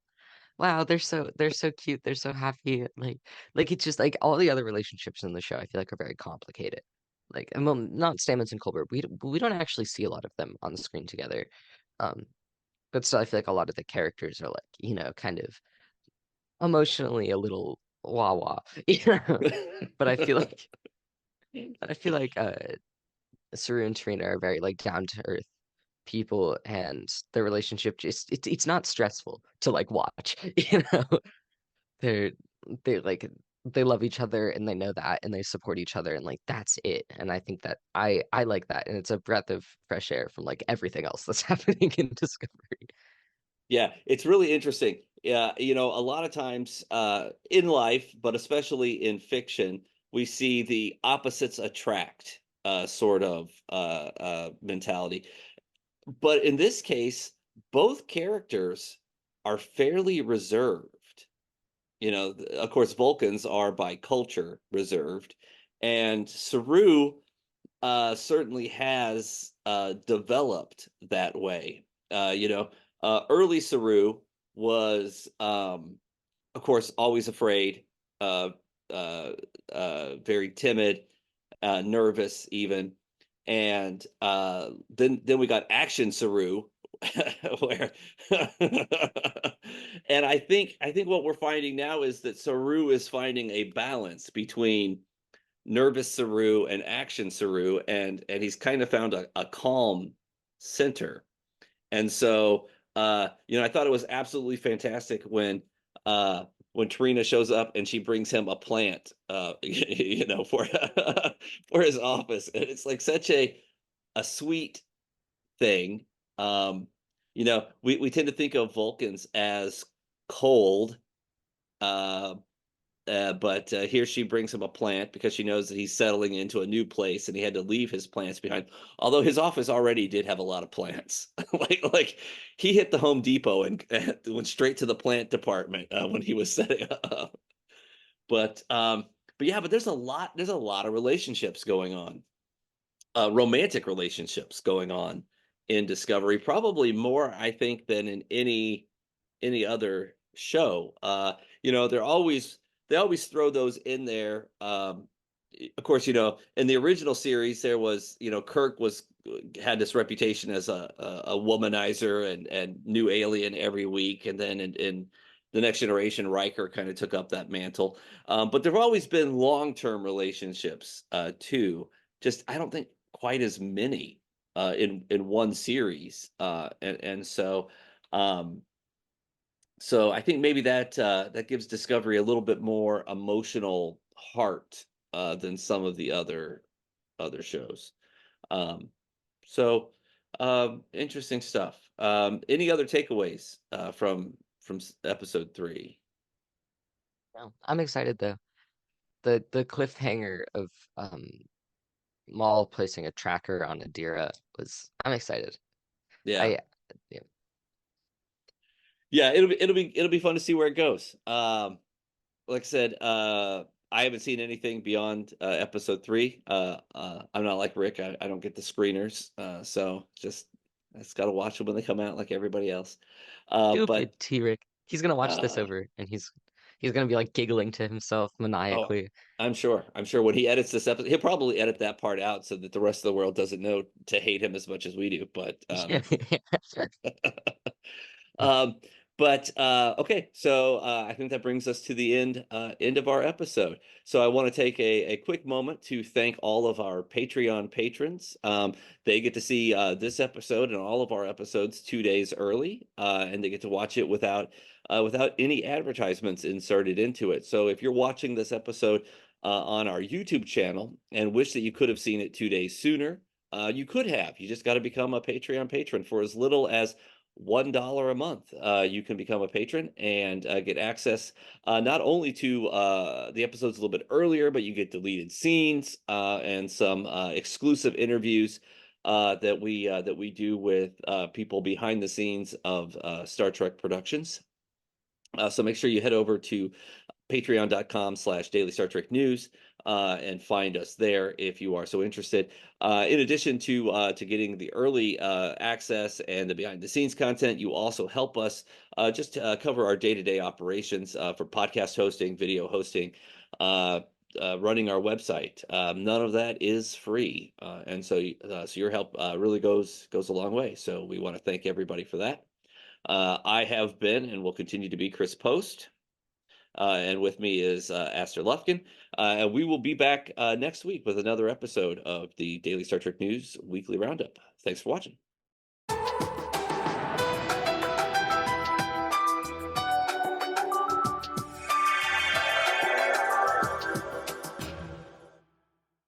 wow, they're so cute. They're so happy. Like it's just like all the other relationships in the show, I feel like are very complicated. Like, and well, not Stamets and Colbert. We don't actually see a lot of them on the screen together. Um, but still, I feel like a lot of the characters are like, kind of emotionally a little wah wah, you know. But I feel like Saru and Trina are very like down to earth people, and their relationship just it's not stressful to like watch, you know. They're they like they love each other and they know that and they support each other and like that's it. And I think that I like that, and it's a breath of fresh air from like everything else that's happening in Discovery. Yeah, it's really interesting. Yeah, a lot of times in life, but especially in fiction, we see the opposites attract sort of mentality. But in this case, both characters are fairly reserved. Of course, Vulcans are by culture reserved, and Saru certainly has developed that way. Early Saru was, of course, always afraid, uh, uh, very timid, nervous, even. And then we got Action Saru, where, and I think what we're finding now is that Saru is finding a balance between nervous Saru and action Saru, and he's kind of found a calm center. And so I thought it was absolutely fantastic when Tarina shows up and she brings him a plant, for for his office. And it's like such a sweet thing. Um, we tend to think of Vulcans as cold, uh, but here she brings him a plant because she knows that he's settling into a new place and he had to leave his plants behind. Although his office already did have a lot of plants, like he hit the Home Depot and went straight to the plant department when he was setting up. But yeah, but there's a lot of relationships going on, romantic relationships going on in Discovery, probably more, I think, than in any other show. They always throw those in there. Of course, in the original series, there was, Kirk had this reputation as a womanizer and new alien every week, and then in the Next Generation, Riker kind of took up that mantle. But there've always been long-term relationships too. Just I don't think quite as many in one series, and so um, so I think maybe that gives Discovery a little bit more emotional heart than some of the other shows. Um, so interesting stuff. Any other takeaways from episode 3? No, I'm excited though. The cliffhanger of Maul placing a tracker on Adira was I'm excited. Yeah. I yeah. Yeah, it'll be fun to see where it goes. Like I said, I haven't seen anything beyond episode 3. I'm not like Rick. I don't get the screeners, so I just got to watch them when they come out, like everybody else. But Stupid T-Rick. He's gonna watch this uh, over and he's gonna be like giggling to himself oh, maniacally. I'm sure. I'm sure when he edits this episode, he'll probably edit that part out so that the rest of the world doesn't know to hate him as much as we do. But Yeah. Um, okay, so I think that brings us to the end of our episode. So I want to take a quick moment to thank all of our Patreon patrons. They get to see this episode and all of our episodes 2 days early, and they get to watch it without any advertisements inserted into it. So if you're watching this episode on our YouTube channel and wish that you could have seen it 2 days sooner, you could have. You just got to become a Patreon patron for as little as $1 a month. You can become a patron and get access not only to the episodes a little bit earlier, but you get deleted scenes and some exclusive interviews that we do with people behind the scenes of Star Trek productions. So make sure you head over to patreon.com/daily Star Trek news and find us there if you are so interested. In addition to getting the early access and the behind the scenes content, you also help us just to cover our day-to-day operations for podcast hosting, video hosting, uh, running our website. None of that is free, and so your help really goes a long way. So we want to thank everybody for that. I have been and will continue to be Chris Post. And with me is Aster Lufkin. And we will be back next week with another episode of the Daily Star Trek News Weekly Roundup. Thanks for watching.